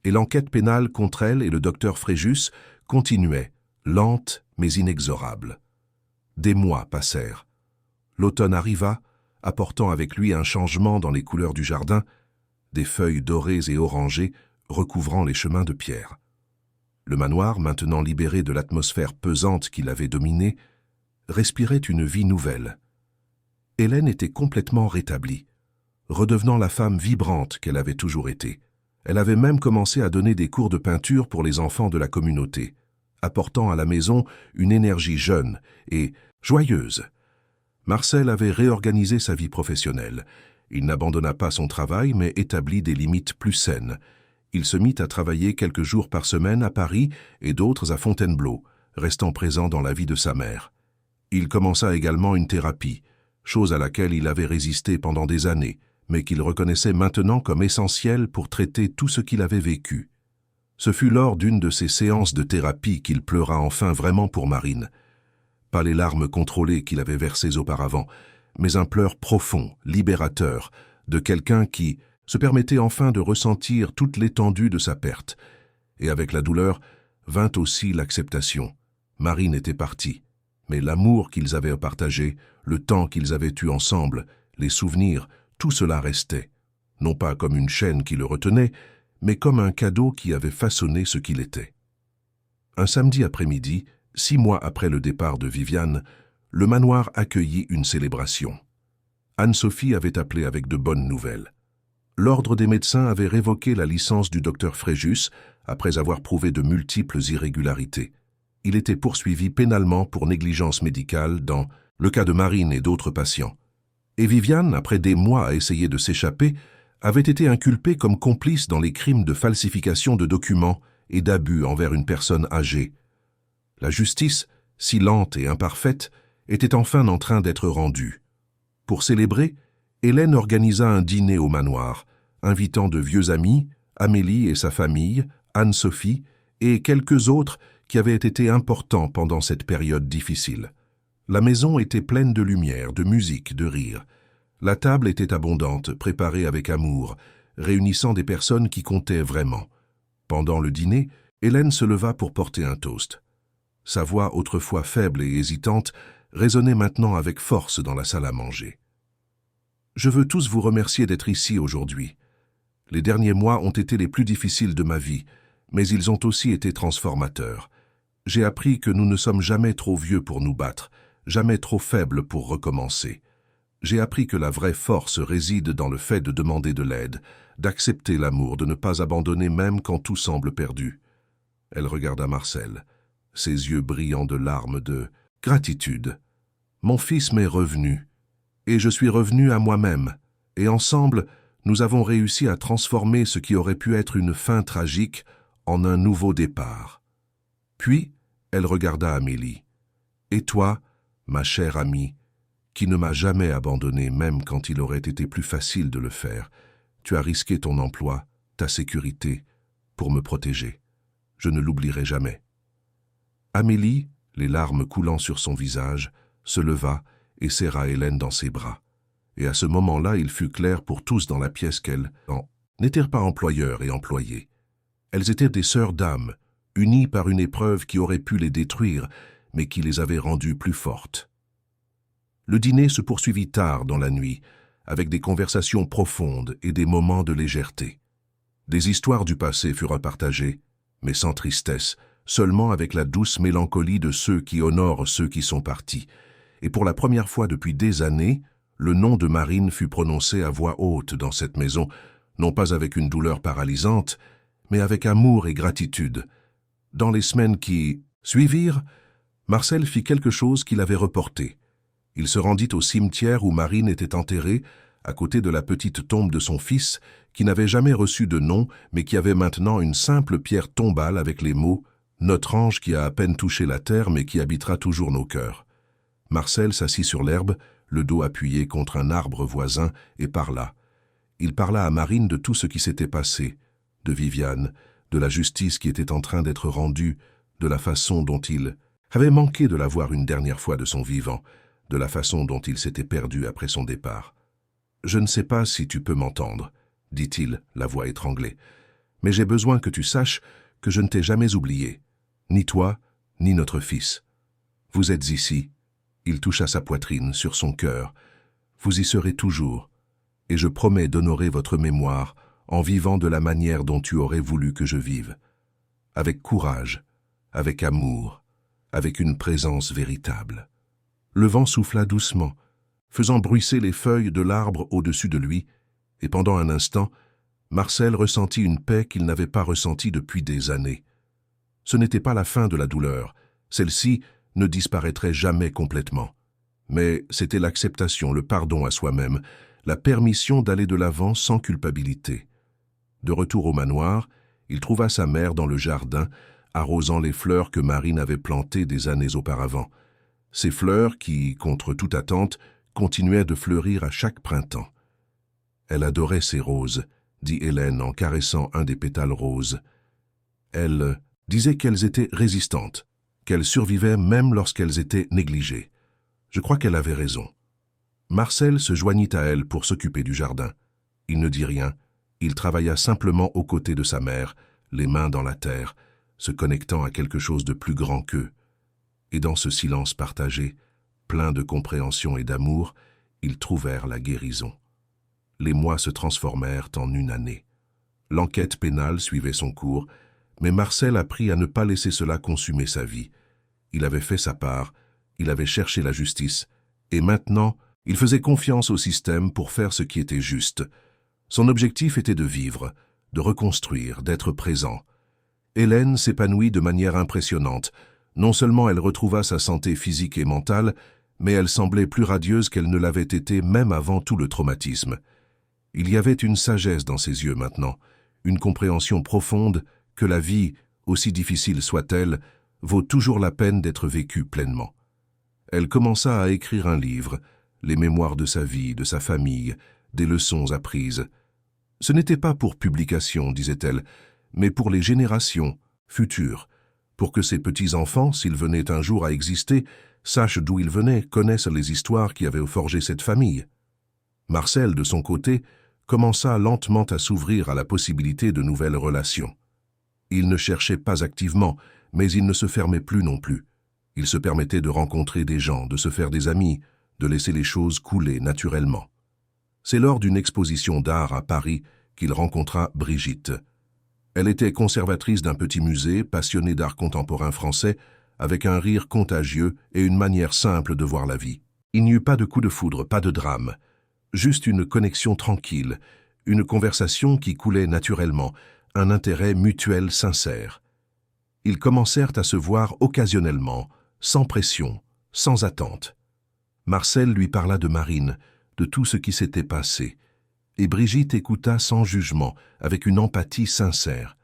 Speaker 1: et l'enquête pénale contre elle et le docteur Fréjus continuait, lente mais inexorable. Des mois passèrent. L'automne arriva, apportant avec lui un changement dans les couleurs du jardin, des feuilles dorées et orangées recouvrant les chemins de pierre. Le manoir, maintenant libéré de l'atmosphère pesante qui l'avait dominé, respirait une vie nouvelle. Hélène était complètement rétablie, redevenant la femme vibrante qu'elle avait toujours été. Elle avait même commencé à donner des cours de peinture pour les enfants de la communauté, apportant à la maison une énergie jeune et joyeuse. Marcel avait réorganisé sa vie professionnelle. Il n'abandonna pas son travail, mais établit des limites plus saines. Il se mit à travailler quelques jours par semaine à Paris et d'autres à Fontainebleau, restant présent dans la vie de sa mère. Il commença également une thérapie, chose à laquelle il avait résisté pendant des années, mais qu'il reconnaissait maintenant comme essentielle pour traiter tout ce qu'il avait vécu. Ce fut lors d'une de ces séances de thérapie qu'il pleura enfin vraiment pour Marine. Pas les larmes contrôlées qu'il avait versées auparavant, mais un pleur profond, libérateur, de quelqu'un qui se permettait enfin de ressentir toute l'étendue de sa perte. Et avec la douleur vint aussi l'acceptation. Marine était partie, mais l'amour qu'ils avaient partagé, le temps qu'ils avaient eu ensemble, les souvenirs, tout cela restait, non pas comme une chaîne qui le retenait, mais comme un cadeau qui avait façonné ce qu'il était. Un samedi après-midi, 6 mois après le départ de Viviane, le manoir accueillit une célébration. Anne-Sophie avait appelé avec de bonnes nouvelles. L'ordre des médecins avait révoqué la licence du docteur Fréjus après avoir prouvé de multiples irrégularités. Il était poursuivi pénalement pour négligence médicale dans le cas de Marine et d'autres patients. Et Viviane, après des mois à essayer de s'échapper, avait été inculpée comme complice dans les crimes de falsification de documents et d'abus envers une personne âgée. La justice, si lente et imparfaite, était enfin en train d'être rendue. Pour célébrer, Hélène organisa un dîner au manoir, invitant de vieux amis, Amélie et sa famille, Anne-Sophie et quelques autres qui avaient été importants pendant cette période difficile. La maison était pleine de lumière, de musique, de rire. La table était abondante, préparée avec amour, réunissant des personnes qui comptaient vraiment. Pendant le dîner, Hélène se leva pour porter un toast. Sa voix, autrefois faible et hésitante, résonnait maintenant avec force dans la salle à manger. « Je veux tous vous remercier d'être ici aujourd'hui. Les derniers mois ont été les plus difficiles de ma vie, mais ils ont aussi été transformateurs. J'ai appris que nous ne sommes jamais trop vieux pour nous battre, jamais trop faibles pour recommencer. J'ai appris que la vraie force réside dans le fait de demander de l'aide, d'accepter l'amour, de ne pas abandonner même quand tout semble perdu. » Elle regarda Marcel, ses yeux brillants de larmes de gratitude. « Mon fils m'est revenu, et je suis revenu à moi-même, et ensemble, nous avons réussi à transformer ce qui aurait pu être une fin tragique en un nouveau départ. » Puis, elle regarda Amélie. « Et toi, ma chère amie, qui ne m'a jamais abandonné même quand il aurait été plus facile de le faire, tu as risqué ton emploi, ta sécurité, pour me protéger. Je ne l'oublierai jamais. » Amélie, les larmes coulant sur son visage, se leva et serra Hélène dans ses bras. Et à ce moment-là, il fut clair pour tous dans la pièce qu'elles n'étaient pas employeurs et employés. Elles étaient des sœurs d'âme, unies par une épreuve qui aurait pu les détruire, mais qui les avait rendues plus fortes. Le dîner se poursuivit tard dans la nuit, avec des conversations profondes et des moments de légèreté. Des histoires du passé furent partagées, mais sans tristesse, seulement avec la douce mélancolie de ceux qui honorent ceux qui sont partis. Et pour la première fois depuis des années, le nom de Marine fut prononcé à voix haute dans cette maison, non pas avec une douleur paralysante, mais avec amour et gratitude. Dans les semaines qui suivirent, Marcel fit quelque chose qu'il avait reporté. Il se rendit au cimetière où Marine était enterrée, à côté de la petite tombe de son fils, qui n'avait jamais reçu de nom, mais qui avait maintenant une simple pierre tombale avec les mots « Notre ange qui a à peine touché la terre, mais qui habitera toujours nos cœurs ». Marcel s'assit sur l'herbe, le dos appuyé contre un arbre voisin, et parla. Il parla à Marine de tout ce qui s'était passé, de Viviane, de la justice qui était en train d'être rendue, de la façon dont il avait manqué de la voir une dernière fois de son vivant, de la façon dont il s'était perdu après son départ. « Je ne sais pas si tu peux m'entendre, » dit-il, la voix étranglée, « mais j'ai besoin que tu saches que je ne t'ai jamais oublié, ni toi, ni notre fils. Vous êtes ici. » Il toucha sa poitrine, sur son cœur. « Vous y serez toujours, et je promets d'honorer votre mémoire en vivant de la manière dont tu aurais voulu que je vive, avec courage, avec amour, avec une présence véritable. » Le vent souffla doucement, faisant bruisser les feuilles de l'arbre au-dessus de lui, et pendant un instant, Marcel ressentit une paix qu'il n'avait pas ressentie depuis des années. Ce n'était pas la fin de la douleur, celle-ci ne disparaîtrait jamais complètement. Mais c'était l'acceptation, le pardon à soi-même, la permission d'aller de l'avant sans culpabilité. De retour au manoir, il trouva sa mère dans le jardin, arrosant les fleurs que Marine avait plantées des années auparavant. Ces fleurs qui, contre toute attente, continuaient de fleurir à chaque printemps. Elle adorait ces roses, dit Hélène en caressant un des pétales roses. Elle disait qu'elles étaient résistantes, qu'elles survivaient même lorsqu'elles étaient négligées. Je crois qu'elle avait raison. Marcel se joignit à elle pour s'occuper du jardin. Il ne dit rien, il travailla simplement aux côtés de sa mère, les mains dans la terre, se connectant à quelque chose de plus grand qu'eux. Et dans ce silence partagé, plein de compréhension et d'amour, ils trouvèrent la guérison. Les mois se transformèrent en une année. L'enquête pénale suivait son cours, mais Marcel apprit à ne pas laisser cela consumer sa vie. Il avait fait sa part, il avait cherché la justice, et maintenant, il faisait confiance au système pour faire ce qui était juste. Son objectif était de vivre, de reconstruire, d'être présent. Hélène s'épanouit de manière impressionnante. Non seulement elle retrouva sa santé physique et mentale, mais elle semblait plus radieuse qu'elle ne l'avait été même avant tout le traumatisme. Il y avait une sagesse dans ses yeux maintenant, une compréhension profonde que la vie, aussi difficile soit-elle, vaut toujours la peine d'être vécue pleinement. Elle commença à écrire un livre, les mémoires de sa vie, de sa famille, des leçons apprises. Ce n'était pas pour publication, disait-elle, mais pour les générations futures, pour que ses petits-enfants, s'ils venaient un jour à exister, sachent d'où ils venaient, connaissent les histoires qui avaient forgé cette famille. Marcel, de son côté, commença lentement à s'ouvrir à la possibilité de nouvelles relations. Il ne cherchait pas activement, mais il ne se fermait plus non plus. Il se permettait de rencontrer des gens, de se faire des amis, de laisser les choses couler naturellement. C'est lors d'une exposition d'art à Paris qu'il rencontra Brigitte. Elle était conservatrice d'un petit musée, passionnée d'art contemporain français, avec un rire contagieux et une manière simple de voir la vie. Il n'y eut pas de coup de foudre, pas de drame. Juste une connexion tranquille, une conversation qui coulait naturellement, un intérêt mutuel sincère. Ils commencèrent à se voir occasionnellement, sans pression, sans attente. Marcel lui parla de Marine, de tout ce qui s'était passé, et Brigitte écouta sans jugement, avec une empathie sincère.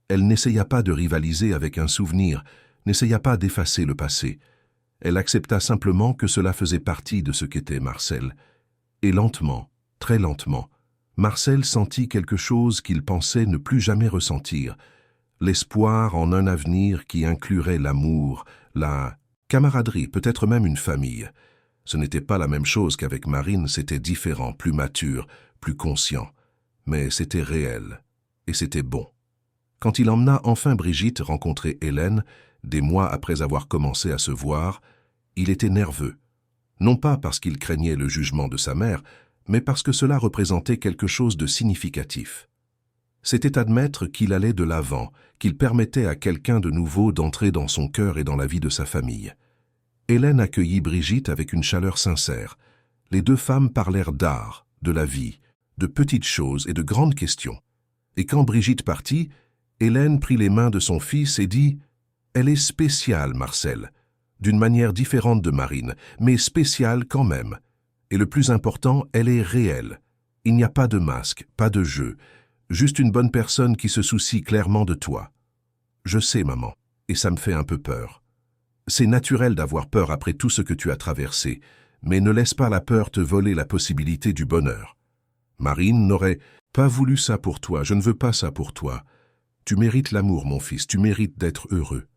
Speaker 1: Elle n'essaya pas de rivaliser avec un souvenir, n'essaya pas d'effacer le passé. Elle accepta simplement que cela faisait partie de ce qu'était Marcel. Et lentement, très lentement, Marcel sentit quelque chose qu'il pensait ne plus jamais ressentir, l'espoir en un avenir qui inclurait l'amour, la camaraderie, peut-être même une famille. Ce n'était pas la même chose qu'avec Marine, c'était différent, plus mature, plus conscient. Mais c'était réel, et c'était bon. Quand il emmena enfin Brigitte rencontrer Hélène, des mois après avoir commencé à se voir, il était nerveux. Non pas parce qu'il craignait le jugement de sa mère, mais parce que cela représentait quelque chose de significatif. C'était admettre qu'il allait de l'avant, qu'il permettait à quelqu'un de nouveau d'entrer dans son cœur et dans la vie de sa famille. Hélène accueillit Brigitte avec une chaleur sincère. Les deux femmes parlèrent d'art, de la vie, de petites choses et de grandes questions. Et quand Brigitte partit, Hélène prit les mains de son fils et dit « Elle est spéciale, Marcel, d'une manière différente de Marine, mais spéciale quand même. Et le plus important, elle est réelle. Il n'y a pas de masque, pas de jeu, juste une bonne personne qui se soucie clairement de toi. Je sais, maman, et ça me fait un peu peur. C'est naturel d'avoir peur après tout ce que tu as traversé, mais ne laisse pas la peur te voler la possibilité du bonheur. Marine n'aurait pas voulu ça pour toi, je ne veux pas ça pour toi. Tu mérites l'amour, mon fils, tu mérites d'être heureux. »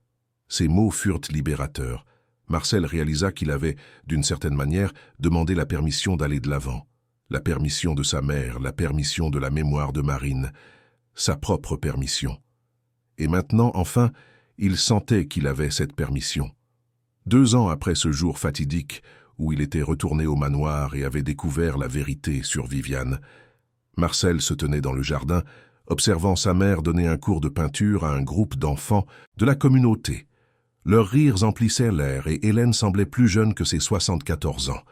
Speaker 1: Ces mots furent libérateurs. Marcel réalisa qu'il avait, d'une certaine manière, demandé la permission d'aller de l'avant. La permission de sa mère, la permission de la mémoire de Marine, sa propre permission. Et maintenant, enfin, il sentait qu'il avait cette permission. 2 ans après ce jour fatidique, où il était retourné au manoir et avait découvert la vérité sur Viviane, Marcel se tenait dans le jardin, observant sa mère donner un cours de peinture à un groupe d'enfants de la communauté. Leurs rires emplissaient l'air et Hélène semblait plus jeune que ses 74 ans.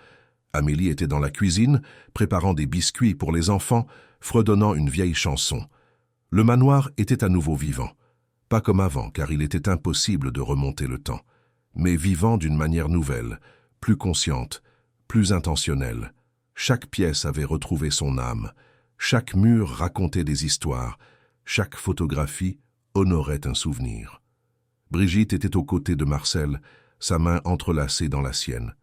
Speaker 1: Amélie était dans la cuisine, préparant des biscuits pour les enfants, fredonnant une vieille chanson. Le manoir était à nouveau vivant. Pas comme avant, car il était impossible de remonter le temps, mais vivant d'une manière nouvelle, plus consciente, plus intentionnelle. Chaque pièce avait retrouvé son âme. Chaque mur racontait des histoires. Chaque photographie honorait un souvenir. Brigitte était aux côtés de Marcel, sa main entrelacée dans la sienne.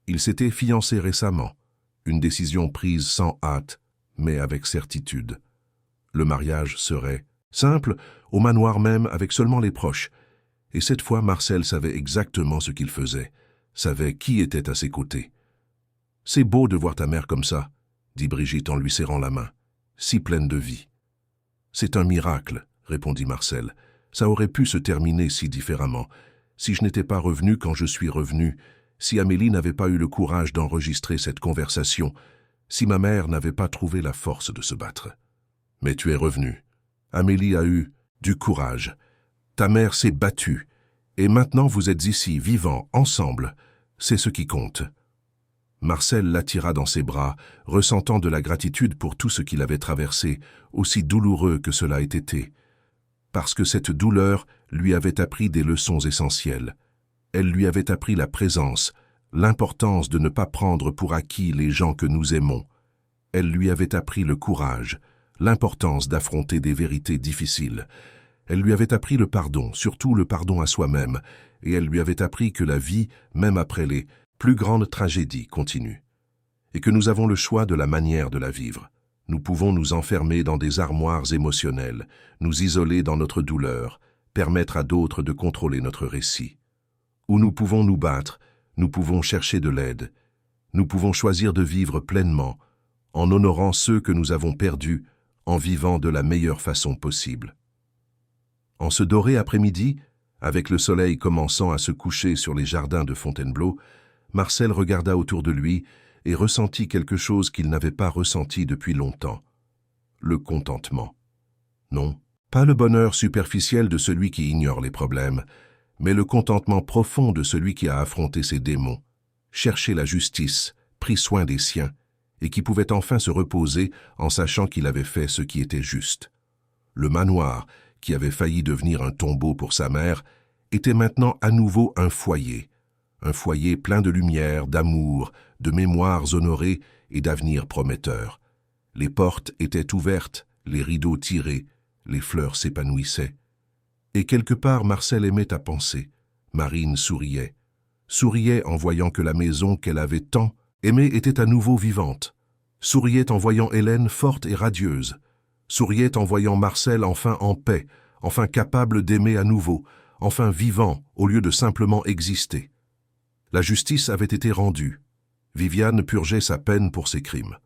Speaker 1: Ils s'étaient fiancés récemment, une décision prise sans hâte, mais avec certitude. Le mariage serait simple, au manoir même, avec seulement les proches. Et cette fois, Marcel savait exactement ce qu'il faisait, savait qui était à ses côtés. « C'est beau de voir ta mère comme ça, » dit Brigitte en lui serrant la main, si pleine de vie. « C'est un miracle, » répondit Marcel. « Ça aurait pu se terminer si différemment, si je n'étais pas revenu quand je suis revenu, si Amélie n'avait pas eu le courage d'enregistrer cette conversation, si ma mère n'avait pas trouvé la force de se battre. Mais tu es revenu. Amélie a eu du courage. Ta mère s'est battue. Et maintenant vous êtes ici, vivants, ensemble. C'est ce qui compte. » Marcel l'attira dans ses bras, ressentant de la gratitude pour tout ce qu'il avait traversé, aussi douloureux que cela ait été. Parce que cette douleur lui avait appris des leçons essentielles. Elle lui avait appris la présence, l'importance de ne pas prendre pour acquis les gens que nous aimons. Elle lui avait appris le courage, l'importance d'affronter des vérités difficiles. Elle lui avait appris le pardon, surtout le pardon à soi-même, et elle lui avait appris que la vie, même après les plus grandes tragédies, continue. Et que nous avons le choix de la manière de la vivre. Nous pouvons nous enfermer dans des armoires émotionnelles, nous isoler dans notre douleur, permettre à d'autres de contrôler notre récit. Ou nous pouvons nous battre, nous pouvons chercher de l'aide, nous pouvons choisir de vivre pleinement, en honorant ceux que nous avons perdus, en vivant de la meilleure façon possible. En ce doré après-midi, avec le soleil commençant à se coucher sur les jardins de Fontainebleau, Marcel regarda autour de lui et ressentit quelque chose qu'il n'avait pas ressenti depuis longtemps. Le contentement. Non, pas le bonheur superficiel de celui qui ignore les problèmes, mais le contentement profond de celui qui a affronté ses démons, cherché la justice, pris soin des siens, et qui pouvait enfin se reposer en sachant qu'il avait fait ce qui était juste. Le manoir, qui avait failli devenir un tombeau pour sa mère, était maintenant à nouveau un foyer plein de lumière, d'amour, de mémoires honorées et d'avenir prometteur. Les portes étaient ouvertes, les rideaux tirés, les fleurs s'épanouissaient. Et quelque part Marcel aimait à penser. Marine souriait. Souriait en voyant que la maison qu'elle avait tant aimée était à nouveau vivante. Souriait en voyant Hélène forte et radieuse. Souriait en voyant Marcel enfin en paix, enfin capable d'aimer à nouveau, enfin vivant au lieu de simplement exister. La justice avait été rendue. Viviane purgeait sa peine pour ses crimes.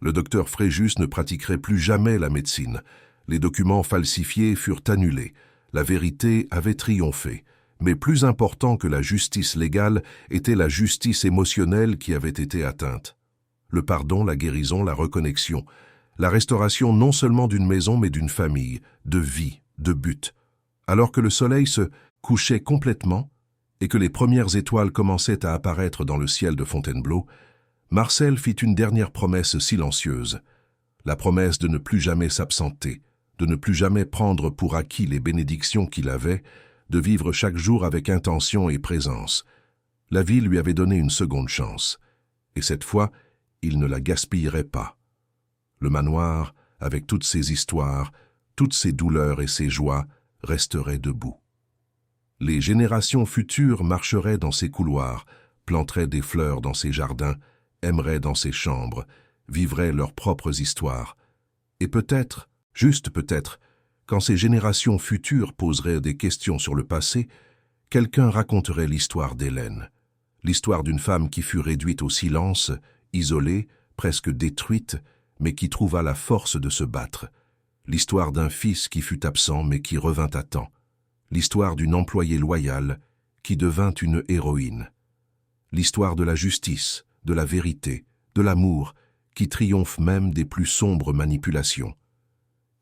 Speaker 1: Le docteur Fréjus ne pratiquerait plus jamais la médecine. Les documents falsifiés furent annulés. La vérité avait triomphé. Mais plus important que la justice légale était la justice émotionnelle qui avait été atteinte. Le pardon, la guérison, la reconnexion. la restauration non seulement d'une maison mais d'une famille, de vie, de but. Alors que le soleil se couchait complètement et que les premières étoiles commençaient à apparaître dans le ciel de Fontainebleau, Marcel fit une dernière promesse silencieuse, la promesse de ne plus jamais s'absenter, de ne plus jamais prendre pour acquis les bénédictions qu'il avait, de vivre chaque jour avec intention et présence. La vie lui avait donné une seconde chance, et cette fois, il ne la gaspillerait pas. Le manoir, avec toutes ses histoires, toutes ses douleurs et ses joies, resterait debout. Les générations futures marcheraient dans ses couloirs, planteraient des fleurs dans ses jardins, aimeraient dans ses chambres, vivraient leurs propres histoires. Et peut-être, juste peut-être, quand ces générations futures poseraient des questions sur le passé, quelqu'un raconterait l'histoire d'Hélène, l'histoire d'une femme qui fut réduite au silence, isolée, presque détruite, mais qui trouva la force de se battre, l'histoire d'un fils qui fut absent mais qui revint à temps, l'histoire d'une employée loyale qui devint une héroïne, l'histoire de la justice, de la vérité, de l'amour, qui triomphe même des plus sombres manipulations.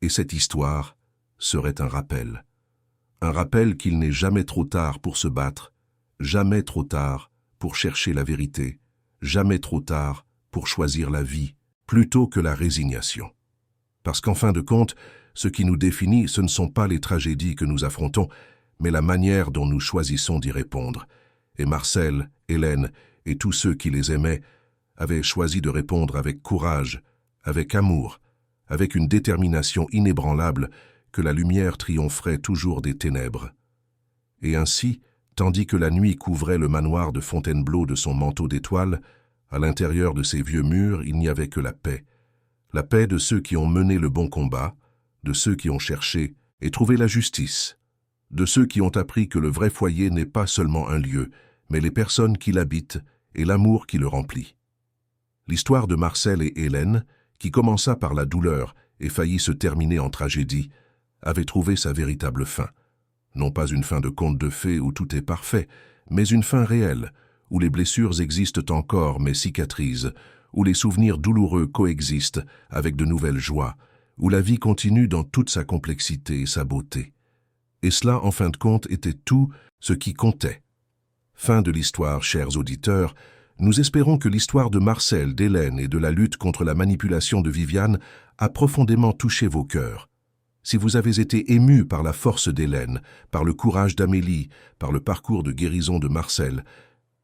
Speaker 1: Et cette histoire serait un rappel qu'il n'est jamais trop tard pour se battre, jamais trop tard pour chercher la vérité, jamais trop tard pour choisir la vie plutôt que la résignation. Parce qu'en fin de compte, ce qui nous définit, ce ne sont pas les tragédies que nous affrontons, mais la manière dont nous choisissons d'y répondre. Et Marcel, Hélène et tous ceux qui les aimaient avaient choisi de répondre avec courage, avec amour, avec une détermination inébranlable que la lumière triompherait toujours des ténèbres. Et ainsi, tandis que la nuit couvrait le manoir de Fontainebleau de son manteau d'étoiles, à l'intérieur de ces vieux murs, il n'y avait que la paix de ceux qui ont mené le bon combat, de ceux qui ont cherché et trouvé la justice, de ceux qui ont appris que le vrai foyer n'est pas seulement un lieu, mais les personnes qui l'habitent et l'amour qui le remplit. L'histoire de Marcel et Hélène, qui commença par la douleur et faillit se terminer en tragédie, avait trouvé sa véritable fin. Non pas une fin de conte de fées où tout est parfait, mais une fin réelle, où les blessures existent encore mais cicatrisent, où les souvenirs douloureux coexistent avec de nouvelles joies, où la vie continue dans toute sa complexité et sa beauté. Et cela, en fin de compte, était tout ce qui comptait. Fin de l'histoire, chers auditeurs. Nous espérons que l'histoire de Marcel, d'Hélène et de la lutte contre la manipulation de Viviane a profondément touché vos cœurs. Si vous avez été émus par la force d'Hélène, par le courage d'Amélie, par le parcours de guérison de Marcel,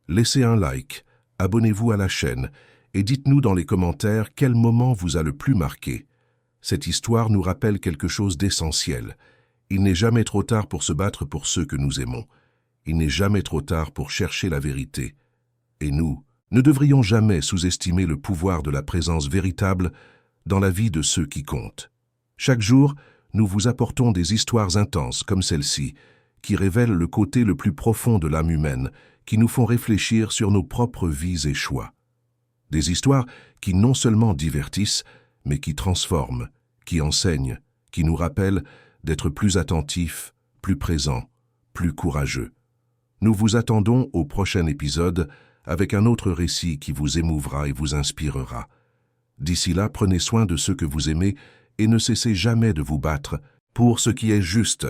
Speaker 1: laissez un like, abonnez-vous à la chaîne et dites-nous dans les commentaires quel moment vous a le plus marqué. Cette histoire nous rappelle quelque chose d'essentiel. Il n'est jamais trop tard pour se battre pour ceux que nous aimons. Il n'est jamais trop tard pour chercher la vérité. Et nous ne devrions jamais sous-estimer le pouvoir de la présence véritable dans la vie de ceux qui comptent. Chaque jour, nous vous apportons des histoires intenses comme celle-ci, qui révèlent le côté le plus profond de l'âme humaine, qui nous font réfléchir sur nos propres vies et choix. Des histoires qui non seulement divertissent, mais qui transforment, qui enseignent, qui nous rappellent d'être plus attentifs, plus présents, plus courageux. Nous vous attendons au prochain épisode avec un autre récit qui vous émouvra et vous inspirera. D'ici là, prenez soin de ceux que vous aimez et ne cessez jamais de vous battre pour ce qui est juste.